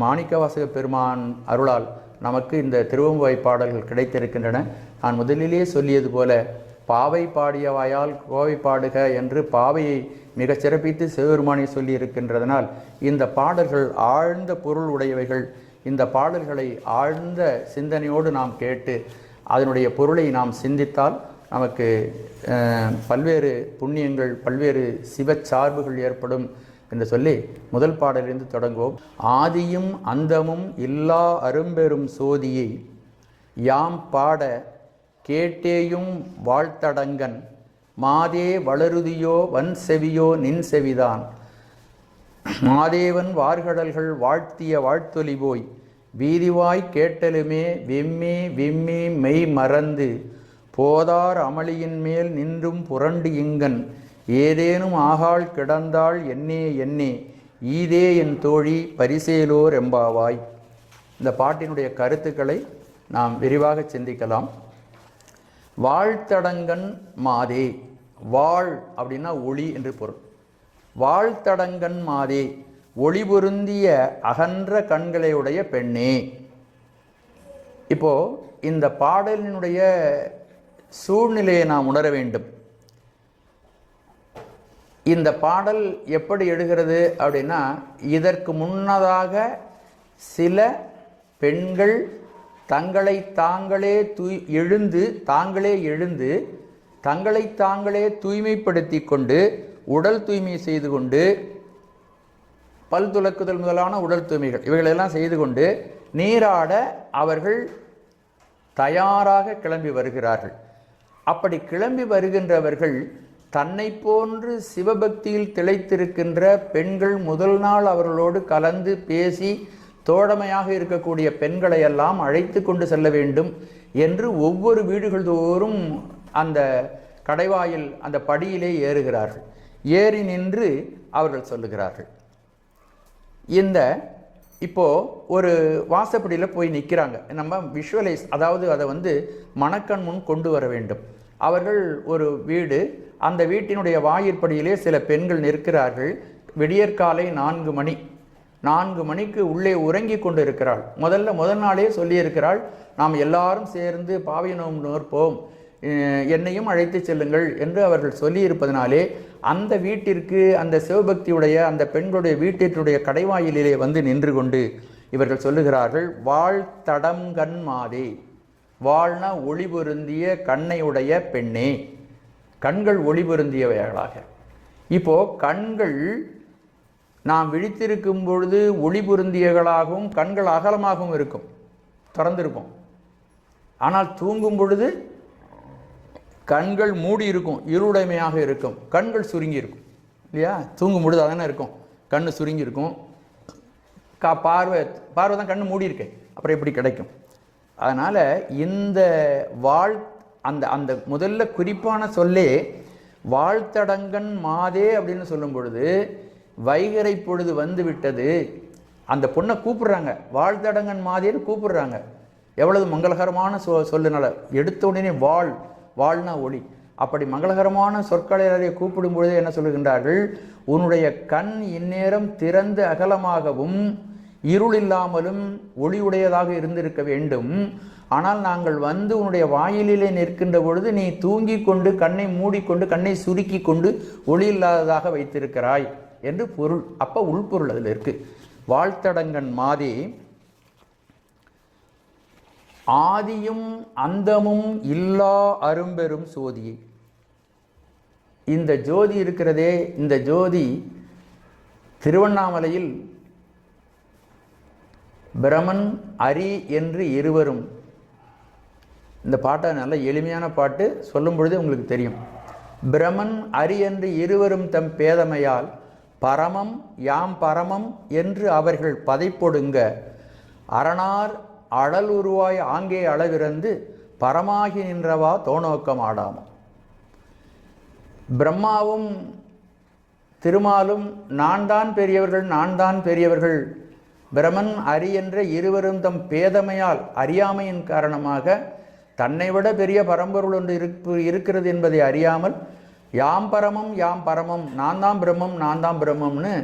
மாணிக்கவாசக பெருமான் அருளால் நமக்கு இந்த திருவெம்பாவை பாடல்கள் கிடைத்திருக்கின்றன. நான் முதலிலே சொல்லியது போல பாவை பாடியவாயால் கோவை பாடுக என்று பாவையை மிக சிறப்பித்து சிவபெருமானை சொல்லி இருக்கின்றதனால் இந்த பாடல்கள் ஆழ்ந்த பொருள் உடையவைகள். இந்த பாடல்களை ஆழ்ந்த சிந்தனையோடு நாம் கேட்டு அதனுடைய பொருளை நாம் சிந்தித்தால் நமக்கு பல்வேறு புண்ணியங்கள், பல்வேறு சிவச்சார்புகள் ஏற்படும் என்று சொல்லி முதல் பாடலிருந்து தொடங்குவோம். ஆதியும் அந்தமும் இல்லா அரும்பெரும் சோதியை யாம் பாட கேட்டேயும் வாழ்த்தடங்கன் மாதே வளருதியோ வன் செவியோ நின் செவிதான் மாதேவன் வார்கடல்கள் வாழ்த்திய வாழ்த்தொலி போய் வீதிவாய் கேட்டலுமே வெம்மே விம்மி மெய் மறந்து போதார் அமளியின் மேல் நின்றும் புரண்டு இங்கன் ஏதேனும் ஆகாள் கிடந்தாள் என்னே ஈதே என் தோழி பரிசேலோர் எம்பாவாய். இந்த பாட்டினுடைய கருத்துக்களை நாம் விரிவாக சிந்திக்கலாம். வாழ்த்தடங்கன் மாதே, வாழ் அப்படின்னா ஒளி என்று பொருள். வாழ்த்தடங்கன் மாதே, ஒளி பொருந்திய அகன்ற கண்களையுடைய பெண்ணே. இப்போ இந்த பாடலினுடைய சூழ்நிலையை நாம் உணர வேண்டும். இந்த பாடல் எப்படி எழுகிறது அப்படின்னா, இதற்கு முன்னதாக சில பெண்கள் தங்களை தாங்களே எழுந்து தங்களை தாங்களே தூய்மைப்படுத்தி கொண்டு, உடல் தூய்மை செய்து கொண்டு, பல் துலக்குதல் முதலான உடல் தூய்மைகள் இவைகளெல்லாம் செய்து கொண்டு நீராட அவர்கள் தயாராக கிளம்பி வருகிறார்கள். அப்படி கிளம்பி வருகின்றவர்கள் தன்னை போன்று சிவபக்தியில் திளைத்திருக்கின்ற பெண்கள் முதல் நாள் அவர்களோடு கலந்து பேசி தோழமையாக இருக்கக்கூடிய பெண்களை எல்லாம் அழைத்து கொண்டு செல்ல வேண்டும் என்று ஒவ்வொரு வீடுகள் தோறும் அந்த கடைவாயில் அந்த படியிலே ஏறுகிறார்கள். ஏறி நின்று அவர்கள் சொல்லுகிறார்கள். இப்போ ஒரு வாசப்படியில் போய் நிற்கிறாங்க. நம்ம விஷுவலைஸ், அதாவது அதை மனக்கண் முன் கொண்டு வர வேண்டும். அவர்கள் ஒரு வீடு, அந்த வீட்டினுடைய வாயிற்படியிலே சில பெண்கள் நிற்கிறார்கள். விடியற்காலை 4 மணிக்கு உள்ளே உறங்கி கொண்டு இருக்கிறாள். முதல் நாளே சொல்லியிருக்கிறாள், நாம் எல்லாரும் சேர்ந்து பாவை நோன்பு நோற்போம், என்னையும் அழைத்து செல்லுங்கள் என்று அவர்கள் சொல்லியிருப்பதனாலே அந்த வீட்டிற்கு, அந்த சிவபக்தியுடைய அந்த பெண்களுடைய வீட்டினுடைய கடைவாயிலே நின்று கொண்டு இவர்கள் சொல்லுகிறார்கள், வாழ்த்தடங்கண் மாதே. வாழ்னா ஒளி பொருந்திய கண்ணையுடைய பெண்ணே, கண்கள் ஒளி பொருந்தியவைகளாக. இப்போ கண்கள் நாம் விழித்திருக்கும் பொழுது ஒளி பொருந்தியவர்களாகவும் கண்கள் அகலமாகவும் இருக்கும், திறந்திருக்கும். ஆனால் தூங்கும் பொழுது கண்கள் மூடி இருக்கும், இருளுடைமையாக இருக்கும், கண்கள் சுருங்கி இருக்கும் இல்லையா? தூங்கும் பொழுது அதானே இருக்கும், கண் சுருங்கி இருக்கும். பார்வை தான் கண்ணு மூடி இருக்கேன், அப்புறம் எப்படி கிடைக்கும்? அதனால் இந்த அந்த முதல்ல குறிப்பான சொல்லே வாழ்த்தடங்கன் மாதே அப்படின்னு சொல்லும் பொழுது வைகரை பொழுது வந்து விட்டது. அந்த பொண்ணை கூப்பிடுறாங்க, வாழ்த்தடங்கன் மாதேன்னு கூப்பிடுறாங்க. எவ்வளவு மங்களகரமான சொல்லுனால எடுத்த உடனே வாழ்னா ஒளி. அப்படி மங்களகரமான சொற்களை கூப்பிடும் பொழுது என்ன சொல்லுகின்றார்கள், உன்னுடைய கண் இந்நேரம் திறந்து அகலமாகவும் இருள் இல்லாமலும் ஒளியுடையதாக இருந்திருக்க வேண்டும். ஆனால் நாங்கள் உன்னுடைய வாயிலே நிற்கின்ற பொழுது நீ தூங்கி கொண்டு கண்ணை மூடிக்கொண்டு கண்ணை சுருக்கி கொண்டு ஒளி இல்லாததாக வைத்திருக்கிறாய் என்று பொருள். அப்போ உள்பொருள் அதில் இருக்கு. வாழ்த்தடங்கன் மாதே, ஆதியும் அந்தமும் இல்லா அரும்பெரும் சோதியை. இந்த ஜோதி இருக்கிறதே, இந்த ஜோதி திருவண்ணாமலையில் பிரமன் அரி என்று இருவரும். இந்த பாட்டை நல்ல எளிமையான பாட்டு, சொல்லும் பொழுதே உங்களுக்கு தெரியும். பிரமன் அரி என்று இருவரும் தம் பேதமையால் பரமம் யாம் பரமம் என்று அவர்கள் பதைப்பொடுங்க அரணார் அழல் உருவாய் ஆங்கே அளவிறந்து பரமாகி நின்றவா தோநோக்கம் ஆடாமம். பிரம்மாவும் திருமாலும் நான் தான் பெரியவர்கள், பிரமன் அரி என்ற இருவரும் தம் பேதமையால் அறியாமையின் காரணமாக தன்னை விட பெரிய பரம்பொருள் ஒன்று இருக்கிறது என்பதை அறியாமல் யாம் பரமம், நான் தான் பிரம்மம்னு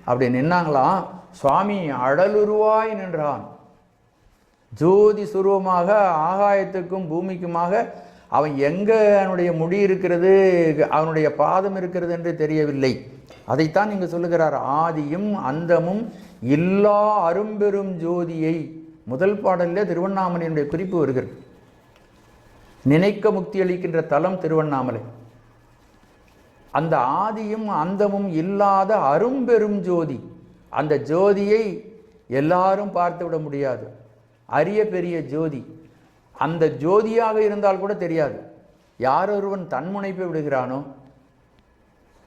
அப்படி நின்னாங்களாம். சுவாமி அழலுருவாய் நின்றான், ஜோதி சுரூபமாக ஆகாயத்துக்கும் பூமிக்குமாக. அவன் எங்கே அவனுடைய முடி இருக்கிறது, அவனுடைய பாதம் இருக்கிறது என்று தெரியவில்லை. அதைத்தான் இங்கு சொல்லுகிறார், ஆதியும் அந்தமும் இல்லா அரும்பெரும் ஜோதியை. முதல் பாடலில் திருவண்ணாமலையினுடைய குறிப்பு வருகிறது. நினைக்க முக்தி அளிக்கின்ற தலம் திருவண்ணாமலை. அந்த ஆதியும் அந்தமும் இல்லாத அரும்பெரும் ஜோதி, அந்த ஜோதியை எல்லாரும் பார்த்து விட முடியாது. அரிய பெரிய ஜோதி, அந்த ஜோதியாக இருந்தால் கூட தெரியாது. யார் ஒருவன் தன்முனைப்பை விடுகிறானோ,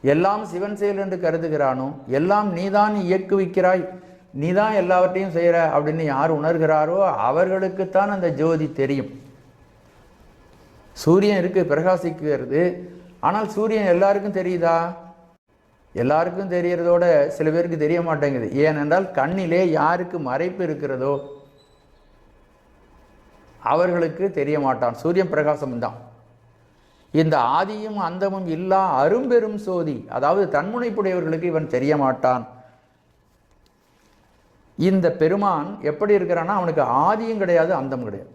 எல்லாம் சிவன் செயல் என்று கருதுகிறானோ, எல்லாம் நீதான் இயக்குவிக்கிறாய், நீதான் எல்லாவற்றையும் செய்கிற அப்படின்னு யார் உணர்கிறாரோ அவர்களுக்குத்தான் அந்த ஜோதி தெரியும். சூரியன் இருக்கு, பிரகாசிக்கிறது. ஆனால் சூரியன் எல்லாருக்கும் தெரியுதா? எல்லாருக்கும் தெரியறதோட சில பேருக்கு தெரிய மாட்டேங்குது. ஏனென்றால் கண்ணிலே யாருக்கு மறைப்பு இருக்கிறதோ அவர்களுக்கு தெரிய மாட்டான். சூரியன் பிரகாசம் தான். இந்த ஆதியும் அந்தமும் இல்லா அரும்பெரும் சோதி, அதாவது தன்முனைப்புடையவர்களுக்கு இவன் தெரிய மாட்டான். இந்த பெருமான் எப்படி இருக்கிறான்னா, அவனுக்கு ஆதியும் கிடையாது, அந்தம் கிடையாது.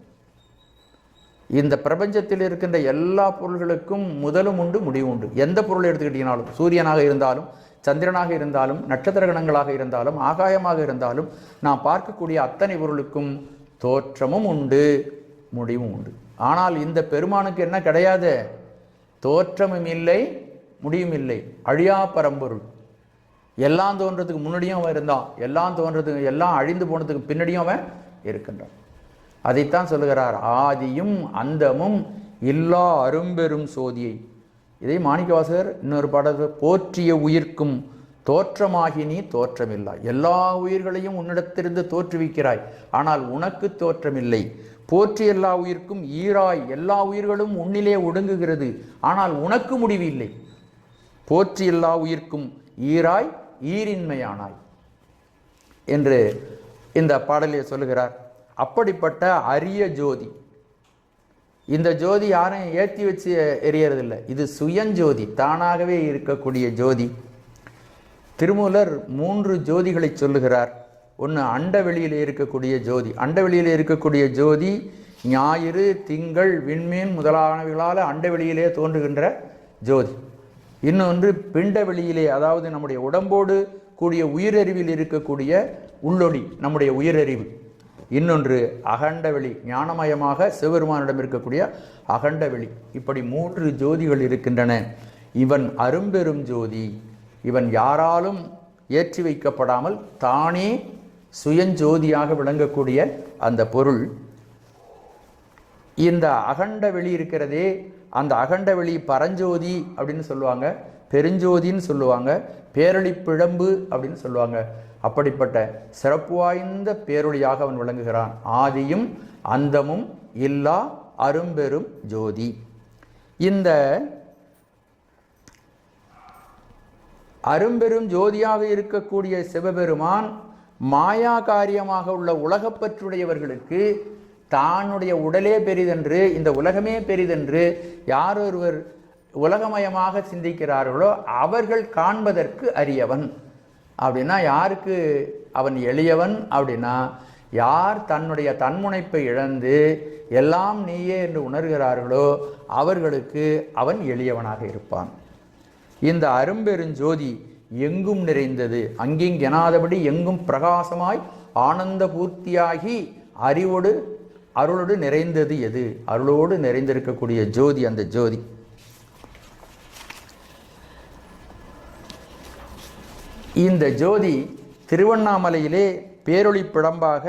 இந்த பிரபஞ்சத்தில் இருக்கின்ற எல்லா பொருள்களுக்கும் முதலும் உண்டு, முடிவும் உண்டு. எந்த பொருளை எடுத்துக்கிட்டீங்கனாலும், சூரியனாக இருந்தாலும், சந்திரனாக இருந்தாலும், நட்சத்திர கணங்களாக இருந்தாலும், ஆகாயமாக இருந்தாலும், நாம் பார்க்கக்கூடிய அத்தனை பொருளுக்கும் தோற்றமும் உண்டு, முடிவும் உண்டு. ஆனால் இந்த பெருமானுக்கு என்ன கிடையாது? தோற்றமும் இல்லை, முடியும் இல்லை, அழியா பரம்பொருள். எல்லாம் தோன்றதுக்கு முன்னாடியும் அவன் இருந்தான், எல்லாம் தோன்றதுக்கு, எல்லாம் அழிந்து போனதுக்கு பின்னாடியும் அவன் இருக்கின்றான். அதைத்தான் சொல்லுகிறார், ஆதியும் அந்தமும் இல்லா அரும்பெரும் சோதியை. இதை மாணிக்கவாசகர் இன்னொரு பாடத்தில், போற்றிய உயிர்க்கும் தோற்றமாகி நீ தோற்றமில்லை. எல்லா உயிர்களையும் உன்னிடத்திலிருந்து தோற்றுவிக்கிறாய், ஆனால் உனக்கு தோற்றமில்லை. போற்றி எல்லா உயிர்க்கும் ஈராய், எல்லா உயிர்களும் உன்னிலே ஒடுங்குகிறது, ஆனால் உனக்கு முடிவு இல்லை. போற்றி எல்லா உயிர்க்கும் ஈராய் ஈரின்மையானாய் என்று இந்த பாடலில் சொல்லுகிறார். அப்படிப்பட்ட அரிய ஜோதி. இந்த ஜோதி யாரையும் ஏற்றி வச்சு எரியறதில்லை, இது சுயஞ்சோதி, தானாகவே இருக்கக்கூடிய ஜோதி. திருமூலர் 3 ஜோதிகளை சொல்லுகிறார். ஒன்று அண்டவெளியில் இருக்கக்கூடிய ஜோதி. அண்டவெளியில் இருக்கக்கூடிய ஜோதி ஞாயிறு, திங்கள், விண்மீன் முதலானவைகளால் அண்டவெளியிலே தோன்றுகின்ற ஜோதி. இன்னொன்று பிண்டவெளியிலே, அதாவது நம்முடைய உடம்போடு கூடிய உயிரறிவில் இருக்கக்கூடிய உள்ளொளி, நம்முடைய உயிரறிவு. இன்னொன்று அகண்டவெளி, ஞானமயமாக சிவபெருமானிடம் இருக்கக்கூடிய அகண்டவெளி. இப்படி 3 ஜோதிகள் இருக்கின்றன. இவன் அரும்பெரும் ஜோதி. இவன் யாராலும் ஏற்றி வைக்கப்படாமல் தானே சுயஞ்சோதியாக விளங்கக்கூடிய அந்த பொருள். இந்த அகண்டவெளி இருக்கிறதே, அந்த அகண்டவெளி பரஞ்சோதி அப்படின்னு சொல்லுவாங்க, பெருஞ்சோதின்னு சொல்லுவாங்க, பேரொளிப்பிழம்பு அப்படின்னு சொல்லுவாங்க. அப்படிப்பட்ட சிறப்பு வாய்ந்த பேரொளியாக அவன் விளங்குகிறான். ஆதியும் அந்தமும் இல்லா அரும்பெரும் ஜோதி. இந்த அரும்பெரும் ஜோதியாக இருக்கக்கூடிய சிவபெருமான் மாயா காரியமாக உள்ள உலகப்பற்றுடையவர்களுக்கு தானுடைய உடலே பெரிதென்று, இந்த உலகமே பெரிதென்று யார் ஒருவர் உலகமயமாக சிந்திக்கிறார்களோ அவர்கள் காண்பதற்கு அரியவன். அப்படின்னா யாருக்கு அவன் எளியவன்? அப்படின்னா யார் தன்னுடைய தன்முனைப்பை இழந்து எல்லாம் நீயே என்று உணர்கிறார்களோ அவர்களுக்கு அவன் எளியவனாக இருப்பான். இந்த அரும்பெருஞ்சோதி எங்கும் நிறைந்தது, அங்கிங்கெனாதபடி எங்கும் பிரகாசமாய் ஆனந்த பூர்த்தியாகி அறிவோடு அருளோடு நிறைந்தது எது? அருளோடு நிறைந்திருக்கக்கூடிய ஜோதி அந்த ஜோதி. இந்த ஜோதி திருவண்ணாமலையிலே பேரொளி பிழம்பாக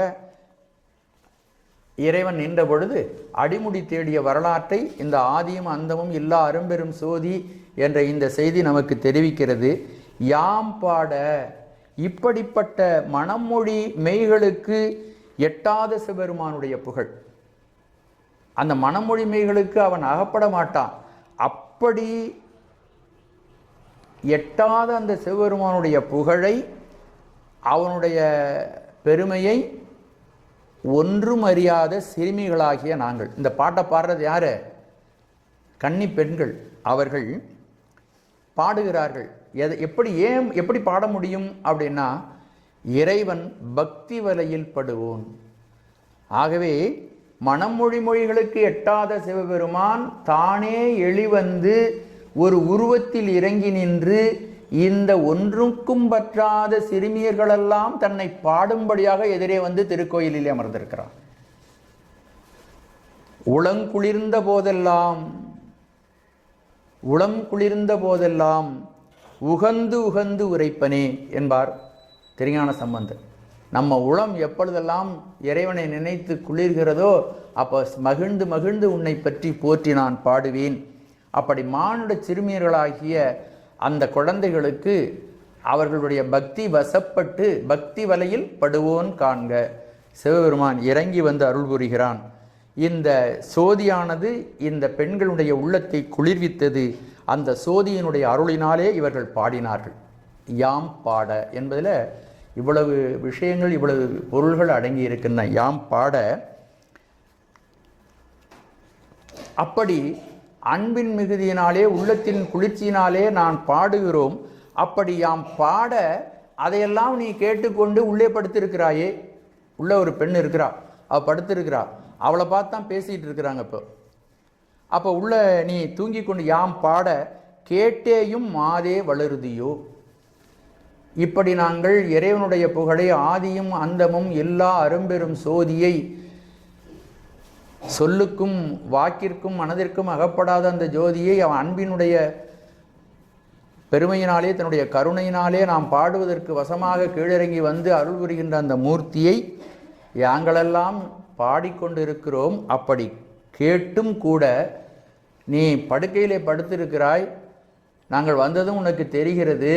இறைவன் நின்ற பொழுது அடிமுடி தேடிய வரலாற்றை இந்த ஆதியும் அந்தமும் இல்லா அரும்பெரும் சோதி என்ற இந்த செய்தி நமக்கு தெரிவிக்கிறது. யாம் பாட இப்படிப்பட்ட மனமொழி மெய்களுக்கு எட்டாத சிவபெருமானுடைய புகழ். அந்த மனமொழி மெய்களுக்கு அவன் அகப்பட மாட்டான். அப்படி எட்டாத அந்த சிவபெருமானுடைய புகழை, அவனுடைய பெருமையை ஒன்றும் அறியாத சிறுமிகளாகிய நாங்கள். இந்த பாட்டை பாடுறது யாரு? கன்னி பெண்கள். அவர்கள் பாடுகிறார்கள். எப்படி பாட முடியும் அப்படின்னா, இறைவன் பக்தி வலையில் படுவோன். ஆகவே மனமொழி மொழிகளுக்கு எட்டாத சிவபெருமான் தானே எளிவந்து ஒரு உருவத்தில் இறங்கி நின்று இந்த ஒன்றுக்கும் பற்றாத சிறுமியர்களெல்லாம் தன்னை பாடும்படியாக எதிரே வந்து திருக்கோயிலிலே அமர்ந்திருக்கிறான். உளங்குளிர்ந்த போதெல்லாம் உகந்து உகந்து உரைப்பனே என்பார் திருஞான சம்பந்தர். நம்ம உளம் எப்பொழுதெல்லாம் இறைவனை நினைத்து குளிர்கிறதோ அப்போ மகிழ்ந்து மகிழ்ந்து உன்னை பற்றி போற்றி நான் பாடுவேன். அப்படி மானுட சிறுமியர்களாகிய அந்த குழந்தைகளுக்கு அவர்களுடைய பக்தி வசப்பட்டு பக்தி வலையில் படுவோன் காண்க. சிவபெருமான் இறங்கி வந்து அருள் புரிகிறான். இந்த சோதியானது இந்த பெண்களுடைய உள்ளத்தை குளிர்வித்தது. அந்த சோதியினுடைய அருளினாலே இவர்கள் பாடினார்கள். யாம் பாட என்பதில் இவ்வளவு விஷயங்கள், இவ்வளவு பொருள்கள் அடங்கி இருக்கின்றன. யாம் பாட அப்படி அன்பின் மிகுதியினாலே உள்ளத்தின் குளிர்ச்சியினாலே நான் பாடுகிறோம். அப்படி யாம் பாட அதையெல்லாம் நீ கேட்டுக்கொண்டு உள்ளே படுத்திருக்கிறாயே. உள்ள ஒரு பெண் இருக்கிறா, அவள் படுத்திருக்கிறா, அவளை பார்த்து தான் பேசிகிட்டு இருக்கிறாங்க. அப்போ உள்ள நீ தூங்கி கொண்டு யாம் பாட கேட்டேயும் மாதே வளருதியோ. இப்படி நாங்கள் இறைவனுடைய புகழை, ஆதியும் அந்தமும் எல்லா அரும்பெரும் சோதியை, சொல்லுக்கும் வாக்கிற்கும் மனதிற்கும் அகப்படாத அந்த ஜோதியை அவன் அன்பினுடைய பெருமையினாலே, தன்னுடைய கருணையினாலே நாம் பாடுவதற்கு வசமாக கீழிறங்கி வந்து அருள் புரிகின்ற அந்த மூர்த்தியை யாங்களெல்லாம் பாடிக்கொண்டிருக்கிறோம். அப்படி கேட்டும் கூட நீ படுக்கையிலே படுத்திருக்கிறாய், நாங்கள் வந்ததும் உனக்கு தெரிகிறது,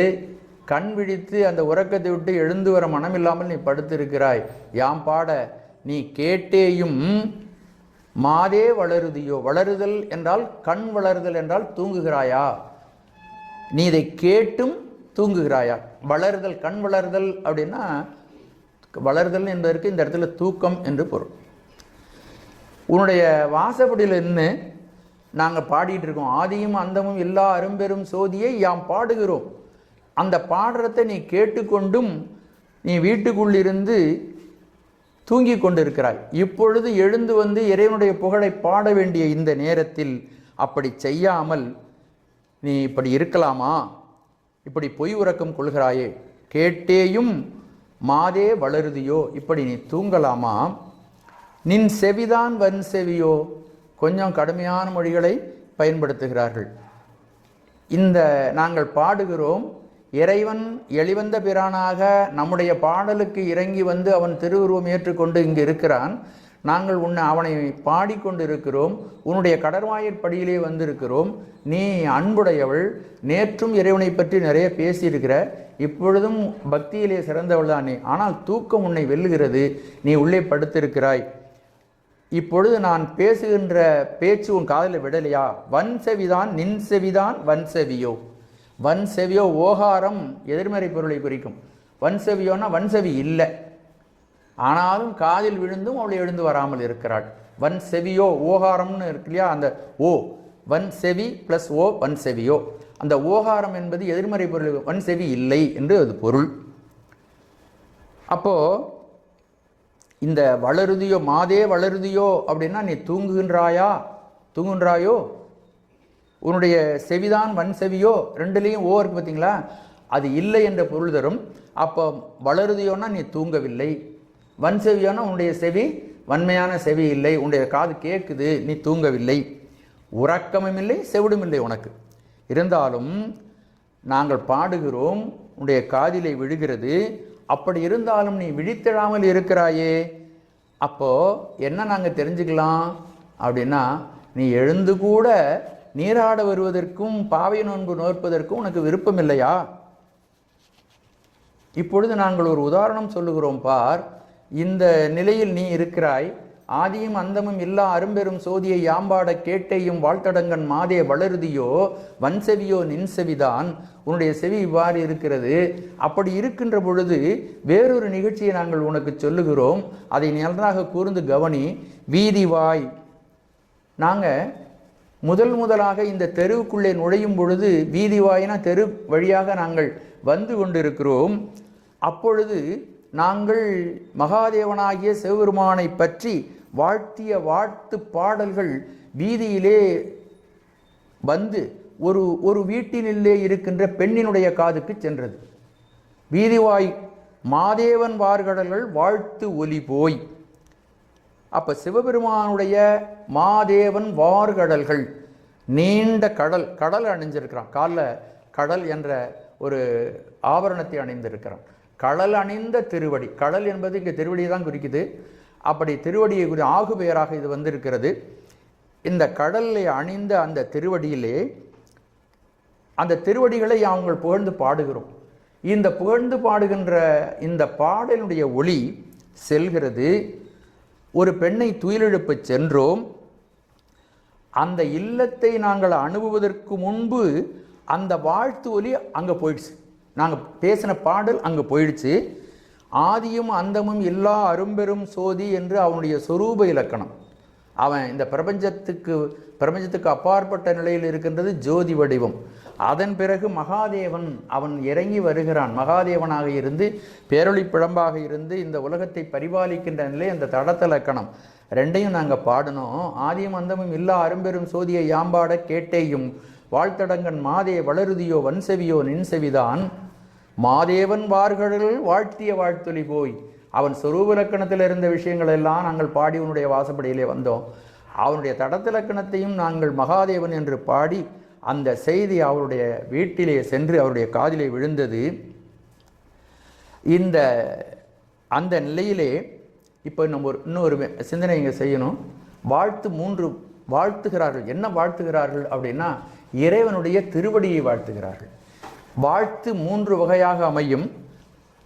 கண் விழித்து அந்த உறக்கத்தை விட்டு எழுந்து வர மனமில்லாமல் நீ படுத்திருக்கிறாய். யாம் பாட நீ கேட்டேயும் மாதே வளருதியோ. வளருதல் என்றால் கண் வளருதல் என்றால் தூங்குகிறாயா, நீ இதை கேட்டும் தூங்குகிறாயா. வளருதல், கண் வளருதல் அப்படின்னா, வளருதல் என்பதற்கு இந்த இடத்துல தூக்கம் என்று பொருள். உன்னுடைய வாசப்படியில் நின்று நாங்கள் பாடிட்டு இருக்கோம், ஆதியும் அந்தமும் எல்லா அரும்பெரும் சோதியை யாம் பாடுகிறோம். அந்த பாடுறதை நீ கேட்டுக்கொண்டும் நீ வீட்டுக்குள்ளிருந்து தூங்கி கொண்டிருக்கிறாய். இப்பொழுது எழுந்து வந்து இறைவனுடைய புகழை பாட வேண்டிய இந்த நேரத்தில் அப்படி செய்யாமல் நீ இப்படி இருக்கலாமா? இப்படி பொய் உறக்கம் கொள்கிறாயே. கேட்டேயும் மாதே வளருதியோ, இப்படி நீ தூங்கலாமா? நின் செவிதான் வன் செவியோ. கொஞ்சம் கடுமையான மொழிகளை பயன்படுத்துகிறார்கள். இந்த நாங்கள் பாடுகிறோம், இறைவன் எளிவந்த பிரானாக நம்முடைய பாடலுக்கு இறங்கி வந்து அவன் திருவுருவம் ஏற்றுக்கொண்டு இங்கு இருக்கிறான். நாங்கள் அவனை பாடிக்கொண்டு இருக்கிறோம், உன்னுடைய கடற்வாயிற் படியிலே வந்திருக்கிறோம். நீ அன்புடையவள், நேற்றும் இறைவனை பற்றி நிறைய பேசியிருக்கிற, இப்பொழுதும் பக்தியிலே சிறந்தவள் தான் நீ. ஆனால் தூக்கம் உன்னை வெல்லுகிறது, நீ உள்ளே படுத்திருக்கிறாய். இப்பொழுது நான் பேசுகின்ற பேச்சு உன் காதில் விடலையா? வன் செவிதான் நின் செவிதான் வன் செவியோ. வன் செவியோ ஓகாரம் எதிர்மறை பொருளை குறிக்கும். வன் செவியோன்னா வன் செவி இல்லை, ஆனாலும் காதில் விழுந்தும் அவளை எழுந்து வராமல் இருக்கிறாள். வன் செவியோ ஓகாரம்னு இருக்கு இல்லையா, அந்த ஓ வன் செவி ப்ளஸ் ஓ வன் செவியோ. அந்த ஓகாரம் என்பது எதிர்மறை பொருள், வன் செவி இல்லை என்று அது பொருள். அப்போ இந்த வளருதியோ, மாதே வளருதியோ அப்படின்னா நீ தூங்குகின்றாயோ? உன்னுடைய செவிதான் வன் செவியோ, ரெண்டுலேயும் ஓ இருக்கு பார்த்தீங்களா, அது இல்லை என்ற பொருள் தரும். அப்போ வளருதியோன்னா நீ தூங்கவில்லை, வன் செவியோன்னா உன்னுடைய செவி வன்மையான செவி இல்லை, உன்னுடைய காது கேட்குது, நீ தூங்கவில்லை. உறக்கமும் இல்லை, செவிடும் இல்லை உனக்கு. இருந்தாலும் நாங்கள் பாடுகிறோம், உன்னுடைய காதிலே விழுகிறது. அப்படி இருந்தாலும் நீ விழித்திடாமல் இருக்கிறாயே. அப்போது என்ன நாங்கள் தெரிஞ்சுக்கலாம் அப்படின்னா, நீ எழுந்து கூட நீராட வருவதற்கும் பாவை நோன்பு நோற்பதற்கும் உனக்கு விருப்பம் இல்லையா? இப்பொழுது நாங்கள் ஒரு உதாரணம் சொல்லுகிறோம் பார். இந்த நிலையில் நீ இருக்கிறாய், ஆதியும் அந்தமும் எல்லா அரும்பெரும் சோதியை யாம்பாட கேட்டையும் வாழ்த்தடங்கன் மாதே வளருதியோ. வன் செவியோ நின் செவிதான், உன்னுடைய செவி இவ்வாறு இருக்கிறது. அப்படி இருக்கின்ற பொழுது வேறொரு நிகழ்ச்சியை நாங்கள் உனக்கு சொல்லுகிறோம், அதை நன்றாக கூர்ந்து கவனி. வீதிவாய், நாங்கள் முதலாக இந்த தெருவுக்குள்ளே நுழையும் பொழுது, வீதிவாயினா தெரு வழியாக நாங்கள் வந்து கொண்டிருக்கிறோம். அப்பொழுது நாங்கள் மகாதேவனாகிய சிவபெருமானை பற்றி வாழ்த்திய வாழ்த்து பாடல்கள் வீதியிலே வந்து ஒரு வீட்டினிலே இருக்கின்ற பெண்ணினுடைய காதுக்கு சென்றது. வீதிவாய் மாதேவன் வார்கடல்கள் வாழ்த்து ஒலி போய். அப்போ சிவபெருமானுடைய மாதேவன் வார்கடல்கள், நீண்ட கடல் அணிஞ்சிருக்கிறான், காலில் கடல் என்ற ஒரு ஆபரணத்தை அணிந்திருக்கிறான். கடல் அணிந்த திருவடி, கடல் என்பது இங்கே திருவடியை தான் குறிக்குது. அப்படி திருவடியை ஆகு பெயராக இது வந்திருக்கிறது. இந்த கடலை அணிந்த அந்த திருவடியிலே, அந்த திருவடிகளை அவங்கள் புகழ்ந்து பாடுகிறோம். இந்த புகழ்ந்து பாடுகின்ற இந்த பாடலுடைய ஒளி செல்கிறது. ஒரு பெண்ணை துயிலெழுப்ப சென்றோம். அந்த இல்லத்தை நாங்கள் அனுபவதற்கு முன்பு அந்த வாழ்த்து ஒலி அங்கே போயிடுச்சு. நாங்கள் பேசின பாடல் அங்கே போயிடுச்சு. ஆதியும் அந்தமும் எல்லா அரும்பெரும் சோதி என்று அவனுடைய சொரூப இலக்கணம், அவன் இந்த பிரபஞ்சத்துக்கு அப்பாற்பட்ட நிலையில் இருக்கின்றது ஜோதி வடிவம். அதன் பிறகு மகாதேவன் அவன் இறங்கி வருகிறான். மகாதேவனாக இருந்து பேரொளி பிழம்பாக இருந்து இந்த உலகத்தை பரிபாலிக்கின்ற நிலை அந்த தடத்தலக்கணம் ரெண்டையும் நாங்கள் பாடணும். ஆதியும் அந்தமும் இல்லா அரும்பெரும் சோதியை யாம்பாட கேட்டேயும் வாழ்த்தடங்கன் மாதே வளருதியோ வன்செவியோ நின்செவிதான் மாதேவன் வார்கள் வாழ்த்திய வாழ்த்தொலி போய். அவன் சொரூபலக்கணத்தில் இருந்த விஷயங்கள் எல்லாம் நாங்கள் பாடி உன்னுடைய வாசப்படியிலே வந்தோம். அவனுடைய தடத்திலக்கணத்தையும் நாங்கள் மகாதேவன் என்று பாடி அந்த செய்தி அவருடைய வீட்டிலே சென்று அவருடைய காதிலே விழுந்தது. அந்த நிலையிலே இப்போ நம்ம இன்னொரு சிந்தனை இங்கே செய்யணும். வாழ்த்துகிறார்கள். என்ன வாழ்த்துகிறார்கள் அப்படின்னா இறைவனுடைய திருவடியை வாழ்த்துகிறார்கள். வாழ்த்து 3 வகையாக அமையும்.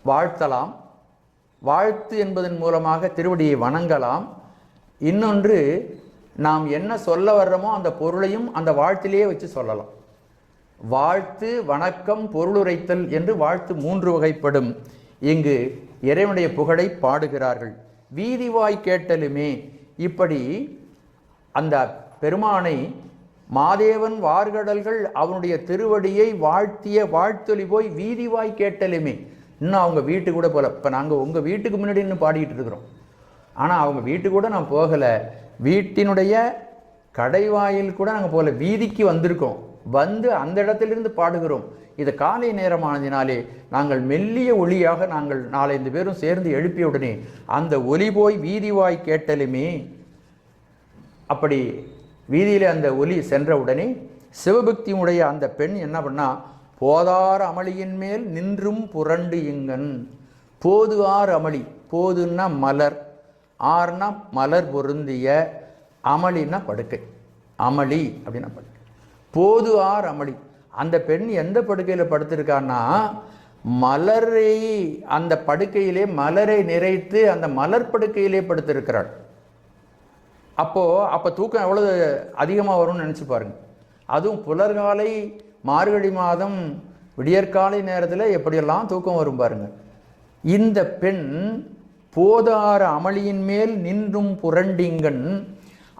வாழ்த்தலாம், வாழ்த்து என்பதன் மூலமாக திருவடியை வணங்கலாம். இன்னொன்று, நாம் என்ன சொல்ல வர்றோமோ அந்த பொருளையும் அந்த வாழ்த்திலேயே வச்சு சொல்லலாம். வாழ்த்து, வணக்கம், பொருளுரைத்தல் என்று வாழ்த்து 3 வகைப்படும். இங்கு இறைவனுடைய புகழை பாடுகிறார்கள். வீதிவாய் கேட்டலுமே, இப்படி அந்த பெருமானை மாதேவன் வார்கடல்கள் அவனுடைய திருவடியை வாழ்த்திய வாழ்த்தொலி போய் வீதிவாய் கேட்டலுமே. இன்னும் அவங்க வீட்டுக்கு கூட போகல. இப்போ நாங்கள் உங்கள் வீட்டுக்கு முன்னாடி இன்னும் பாடிக்கிட்டு இருக்கிறோம். ஆனால் அவங்க வீட்டுக்கு கூட நான் போகலை. வீட்டினுடைய கடைவாயில் கூட நாங்கள் போகல, வீதிக்கு வந்திருக்கோம். வந்து அந்த இடத்திலிருந்து பாடுகிறோம். இது காலை நேரமானதினாலே நாங்கள் மெல்லிய ஒளியாக நாங்கள் 4-5 பேரும் சேர்ந்து எழுப்பிய உடனே அந்த ஒலி போய் வீதிவாய் கேட்டலுமே. அப்படி வீதியிலே அந்த ஒலி சென்ற உடனே சிவபக்தியுடைய அந்த பெண் என்ன பண்ணா, போதார் அமளியின் மேல் நின்றும் புரண்டு இங்கன். போது ஆர் அமளி, போதுன்னா மலர், ஆர்னா மலர் பொருந்திய, அமளின்னா படுக்கை. அமளி அப்படின்னா படுக்கை. போது ஆர் அமளி. அந்த பெண் எந்த படுக்கையில் படுத்திருக்கான்னா மலரை, அந்த படுக்கையிலே மலரை நிறைத்து அந்த மலர் படுக்கையிலே படுத்திருக்கிறாள். அப்போ தூக்கம் எவ்வளவு அதிகமாக வரும்னு நினச்சி பாருங்க. அதுவும் புலர்காலை மார்கழி மாதம் விடியற்காலை நேரத்தில் எப்படியெல்லாம் தூக்கம் வரும் பாருங்க. இந்த பெண் போதார அமளியின் மேல் நின்றும் புரண்டிங்கன்.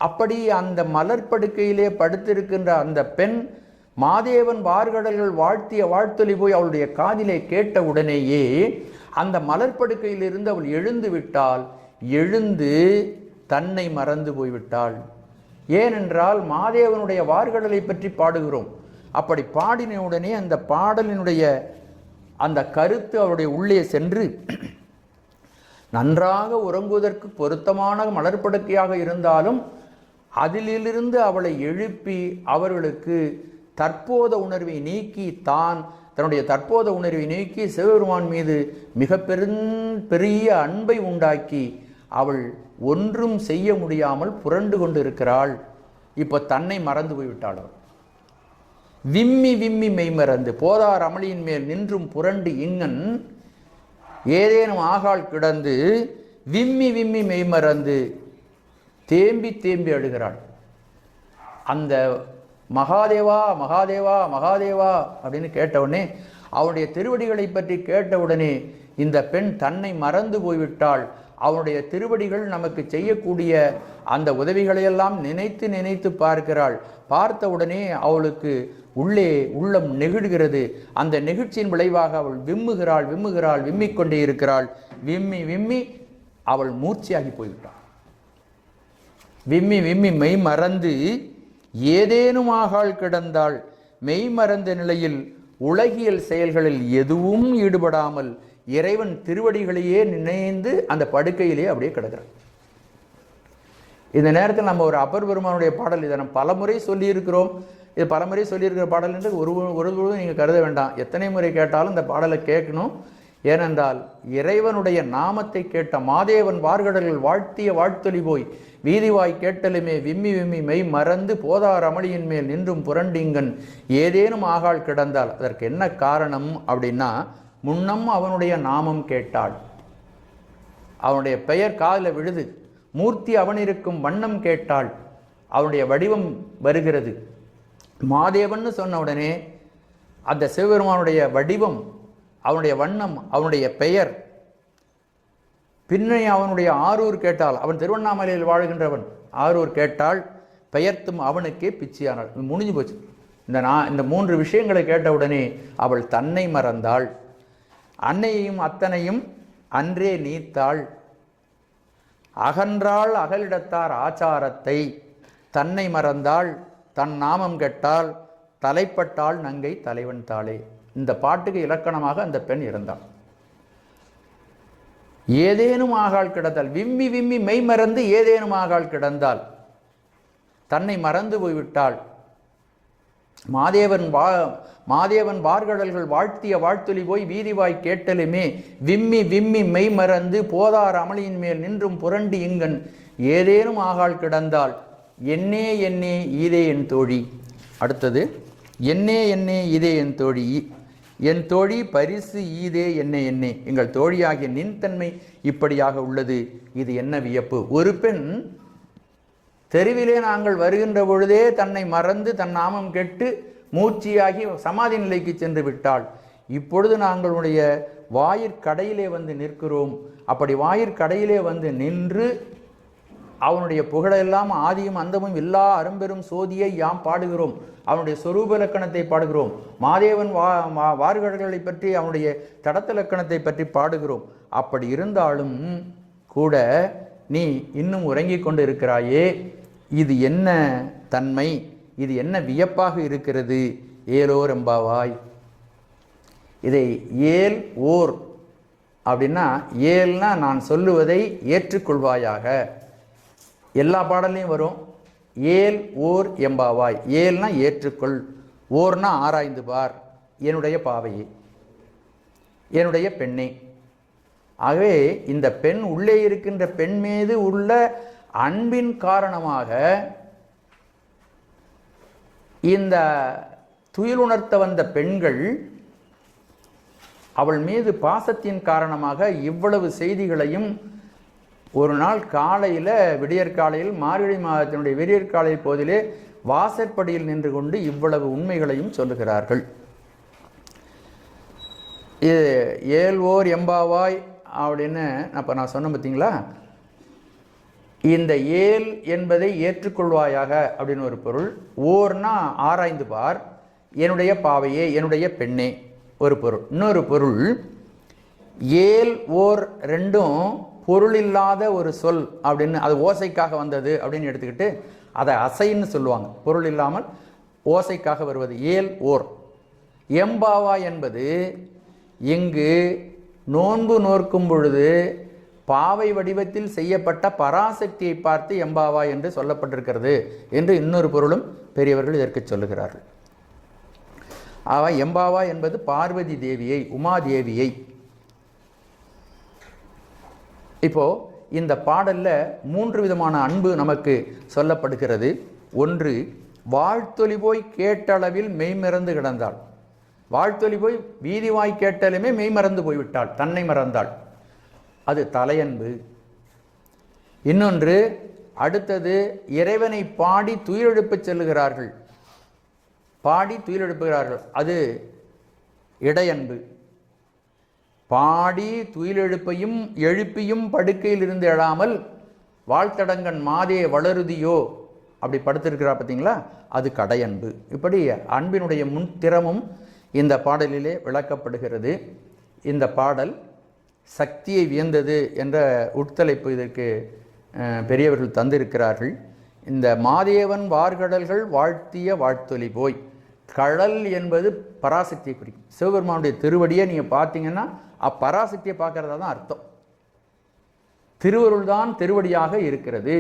அப்படி அந்த மலர்படுக்கையிலே படுத்திருக்கின்ற அந்த பெண் மாதேவன் வார்கடல்கள் வாழ்த்திய வாழ்த்தொலி போய் அவளுடைய காதிலே கேட்ட உடனேயே அந்த மலர்படுக்கையிலிருந்து அவள் எழுந்து விட்டாள். எழுந்து தன்னை மறந்து போய்விட்டாள். ஏனென்றால் மாதேவனுடைய வார்கடலை பற்றி பாடுகிறோம். அப்படி பாடின உடனே அந்த பாடலினுடைய அந்த கருத்து அவருடைய உள்ளே சென்று நன்றாக உறங்குவதற்கு பொருத்தமான மலர்படுக்கையாக இருந்தாலும் அதிலிருந்து அவளை எழுப்பி அவர்களுக்கு தற்போத உணர்வை நீக்கி, தன்னுடைய தற்போத உணர்வை நீக்கி சிவபெருமான் மீது மிக பெரிய அன்பை உண்டாக்கி அவள் ஒன்றும் செய்ய முடியாமல் புரண்டு கொண்டு இருக்கிறாள். இப்போ தன்னை மறந்து போய்விட்டாள். அவள் விம்மி விம்மி மெய்மறந்து போதார் அமளியின் மேல் நின்றும் புரண்டு இங்கன் ஏதேனும் ஆகால் கிடந்து விம்மி விம்மி மெய்மறந்து தேம்பி தேம்பி அழுகிறாள். அந்த மகாதேவா மகாதேவா மகாதேவா அப்படின்னு கேட்டவுடனே, அவனுடைய திருவடிகளை பற்றி கேட்டவுடனே இந்த பெண் தன்னை மறந்து போய்விட்டாள். அவனுடைய திருவடிகள் நமக்கு செய்யக்கூடிய அந்த உதவிகளையெல்லாம் நினைத்து நினைத்து பார்க்கிறாள். பார்த்த உடனே அவளுக்கு உள்ளம் நெகிழ்கிறது. அந்த நெகிழ்ச்சியின் விளைவாக அவள் விம்முகிறாள் விம்முகிறாள் விம்மிக்கொண்டே இருக்கிறாள். விம்மி விம்மி அவள் மூர்ச்சியாகி போய்விட்டாள். விம்மி விம்மி மெய் மறந்து ஏதேனும் ஆகாள் கிடந்தாள். மெய் மறந்த நிலையில் உலகியல் செயல்களில் எதுவும் ஈடுபடாமல் இறைவன் திருவடிகளையே நினைந்து அந்த படுக்கையிலே அப்படியே கிடக்கிறார். இந்த நேரத்தில் நம்ம ஒரு அப்பர் பெருமானுடைய பாடல், இதை நம்ம பலமுறை சொல்லியிருக்கிறோம். இது பலமுறை சொல்லியிருக்கிற பாடல் என்று ஒரு பொழுதும் நீங்கள் கருத வேண்டாம். எத்தனை முறை கேட்டாலும் இந்த பாடலை கேட்கணும். ஏனென்றால் இறைவனுடைய நாமத்தை கேட்ட மாதேவன் வார்கடல்கள் வாழ்த்திய வாழ்த்தொலி போய் வீதிவாய் கேட்டலுமே விம்மி விம்மி மெய் மறந்து போதார் அமளியின் மேல் நின்றும் புரண்டிங்கன் ஏதேனும் ஆகாள் கிடந்தால். அதற்கு என்ன காரணம் அப்படின்னா, முன்னம் அவனுடைய நாமம் கேட்டாள், அவனுடைய பெயர் காதில் விழுது, மூர்த்தி அவனிருக்கும் வண்ணம் கேட்டாள், அவனுடைய வடிவம் வருகிறது. மாதேவன் சொன்ன உடனே அந்த சிவபெருமானுடைய வடிவம், அவனுடைய வண்ணம், அவனுடைய பெயர், பின்னை அவனுடைய ஆரூர் கேட்டால், அவன் திருவண்ணாமலையில் வாழ்கின்றவன், ஆரூர் கேட்டாள், பெயர்த்தும் அவனுக்கே பிச்சியானாள். முடிஞ்சு போச்சு. இந்த 3 விஷயங்களை கேட்டவுடனே அவள் தன்னை மறந்தாள். அன்னையையும் அத்தனையும் அன்றே நீத்தாள். அகன்றாள் அகலிடத்தார் ஆச்சாரத்தை. தன்னை மறந்தாள், தன் நாமம் கெட்டாள், தலைப்பட்டாள் நங்கை தலைவன் தாளே. இந்த பாட்டுக்கு இலக்கணமாக அந்த பெண் இருந்தாள். ஏதேனும் ஆகாள் கிடந்தால், விம்மி விம்மி மெய் மறந்து ஏதேனும் ஆகாள் கிடந்தால், தன்னை மறந்து போய்விட்டாள். மாதேவன் வார்கடல்கள் வாழ்த்திய வாழ்த்தொலி போய் வீதிவாய் கேட்டலுமே விம்மி விம்மி மெய் மறந்து போதார் அமளியின் மேல் நின்றும் புரண்டு இங்கன் ஏதேனும் ஆகாள் கிடந்தால் என்னே என்னே ஈதே என் தோழி. அடுத்தது, என்னே என்னே ஈதே என் தோழி, என் தோழி பரிசு ஈதே என்னே என்னே. எங்கள் தோழியாகிய நின்தன்மை இப்படியாக உள்ளது, இது என்ன வியப்பு. ஒரு பெண் தெருவிலே நாங்கள் வருகின்ற பொழுதே தன்னை மறந்து தன் நாமம் கெட்டு மூச்சியாகி சமாதி நிலைக்கு சென்று விட்டாள். இப்பொழுது நாங்களுடைய வாயிற்கடையிலே வந்து நிற்கிறோம். அப்படி வாயிற்கடையிலே வந்து நின்று அவனுடைய புகழெல்லாம் ஆதியும் அந்தமும் எல்லா அரும்பெரும் சோதியை யாம் பாடுகிறோம். அவனுடைய சொரூப இலக்கணத்தை பாடுகிறோம். மாதேவன் வார்கடல்களை பற்றி அவனுடைய தடத்த இலக்கணத்தை பற்றி பாடுகிறோம். அப்படி இருந்தாலும் கூட நீ இன்னும் உறங்கிக் கொண்டு இருக்கிறாயே, இது என்ன தன்மை, இது என்ன வியப்பாக இருக்கிறது. ஏலோர் எம்பாவாய். இதை ஏல் ஓர் அப்படின்னா, ஏல்னா நான் சொல்லுவதை ஏற்றுக்கொள்வாயாக. எல்லா பாடலையும் வரும். ஏல் ஓர் எம்பாவாய். ஏல்னா ஏற்றுக்கொள், ஓர்னா ஆராய்ந்து பார், என்னுடைய பாவையே, என்னுடைய பெண்ணே. ஆகவே இந்த பெண், உள்ளே இருக்கின்ற பெண் மீது உள்ள அன்பின் காரணமாக, இந்த துயிலுணர்த்த வந்த பெண்கள் அவள் மீது பாசத்தின் காரணமாக இவ்வளவு செய்திகளையும் ஒரு நாள் காலையில், விடியற்காலையில், மார்கழி மாதத்தினுடைய விடியற்காலை போதிலே வாசற்படியில் நின்று கொண்டு இவ்வளவு உண்மைகளையும் சொல்லுகிறார்கள். இது ஏல்வோர் எம்பாவாய் அப்படின்னு அப்போ நான் சொன்னேன் பார்த்தீங்களா. இந்த ஏல் என்பதை ஏற்றுக்கொள்வாயாக அப்படின்னு ஒரு பொருள். ஓர்னா ஆராய்ந்து பார், என்னுடைய பாவையே, என்னுடைய பெண்ணே ஒரு பொருள். இன்னொரு பொருள், ஏல் ஓர் ரெண்டும் பொருள் இல்லாத ஒரு சொல் அப்படின்னு, அது ஓசைக்காக வந்தது அப்படின்னு எடுத்துக்கிட்டு அதை அசைன்னு சொல்லுவாங்க. பொருள் இல்லாமல் ஓசைக்காக வருவது ஏல் ஓர். எம்பாவா என்பது இங்கு நோன்பு நோக்கும் பொழுது பாவை வடிவத்தில் செய்யப்பட்ட பராசக்தியை பார்த்து எம்பாவா என்று சொல்லப்பட்டிருக்கிறது என்று இன்னொரு பொருளும் பெரியவர்கள் இதற்கு சொல்லுகிறார்கள். எம்பாவா என்பது பார்வதி தேவியை, உமாதேவியை. இப்போ இந்த பாடல்ல 3 விதமான அன்பு நமக்கு சொல்லப்படுகிறது. ஒன்று, வாழ்த்தொலி போய் கேட்டளவில் மெய்மறந்து கிடந்தாள். வாழ்த்தொலி போய் வீதிவாய் கேட்டாலுமே மெய்மறந்து போய்விட்டாள், தன்னை மறந்தாள், அது தலையன்பு. இன்னொன்று, அடுத்தது, இறைவனை பாடி துயிலெழுப்பச் செல்லுகிறார்கள், பாடி துயிலெழுப்புகிறார்கள், அது இடையன்பு. பாடி துயிலெழுப்பையும் எழுப்பியும் படுக்கையில் இருந்து எழாமல் வாழ்த்தடங்கன் மாதே வளருதியோ அப்படி படுத்திருக்கிறா பார்த்தீங்களா, அது கடையன்பு. இப்படி அன்பினுடைய முன்திறமும் இந்த பாடலிலே விளக்கப்படுகிறது. இந்த பாடல் சக்தியை வியந்தது என்ற உட்தலைப்பு இதற்கு பெரியவர்கள் தந்திருக்கிறார்கள். இந்த மாதேவன் வார்கடல்கள் வாழ்த்திய வாழ்த்தொலி போய், கடல் என்பது பராசக்தியை குறிக்கும். சிவபெருமானுடைய திருவடியை நீங்கள் பார்த்தீங்கன்னா அப்பராசக்தியை பார்க்கறதா தான் அர்த்தம். திருவருள் தான் திருவடியாக இருக்கிறது.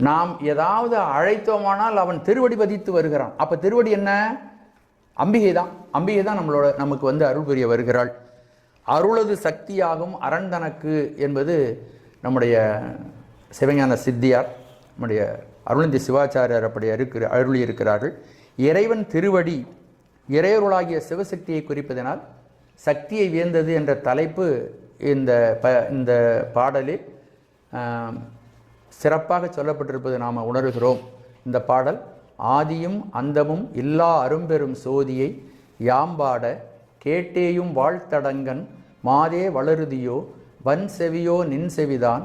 நாம் ஏதாவது அழைத்தோமானால் அவன் திருவடி பதித்து வருகிறான். அப்போ திருவடி என்ன? அம்பிகை தான். அம்பிகை தான் நமக்கு வந்து அருள் புரிய வருகிறாள். அருளது சக்தியாகும் அரண்தனக்கு என்பது நம்முடைய சிவஞான சித்தியார், நம்முடைய அருளந்தி சிவாச்சாரியர் அப்படி அருளி இருக்கிறார்கள். இறைவன் திருவடி இறையருளாகிய சிவசக்தியை குறிப்பதனால் சக்தியை வியந்தது என்ற தலைப்பு இந்த பாடலில் சிறப்பாக சொல்லப்பட்டிருப்பது நாம் உணர்கிறோம். இந்த பாடல் ஆதியும் அந்தமும் இல்லா அரும்பெரும் சோதியை யாம்பாட கேட்டேயும் வாழ்த்தடங்கன் மாதே வளருதியோ வன் செவியோ நின் செவிதான்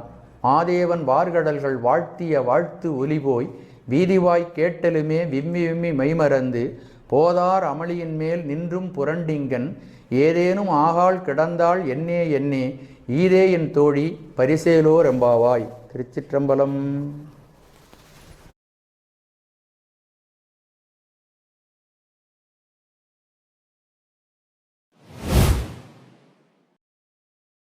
ஆதேவன் வார்கடல்கள் வாழ்த்திய வாழ்த்து ஒலிபோய் வீதிவாய் கேட்டலுமே விம்மி விம்மி மெய்மறந்து போதார் அமளியின் மேல் நின்றும் புரண்டிங்கன் ஏதேனும் ஆகாள் கிடந்தாள் என்னே என்னே ஈதே என் தோழி பரிசேலோ ரெம்பாவாய். திருச்சிற்றம்பலம்.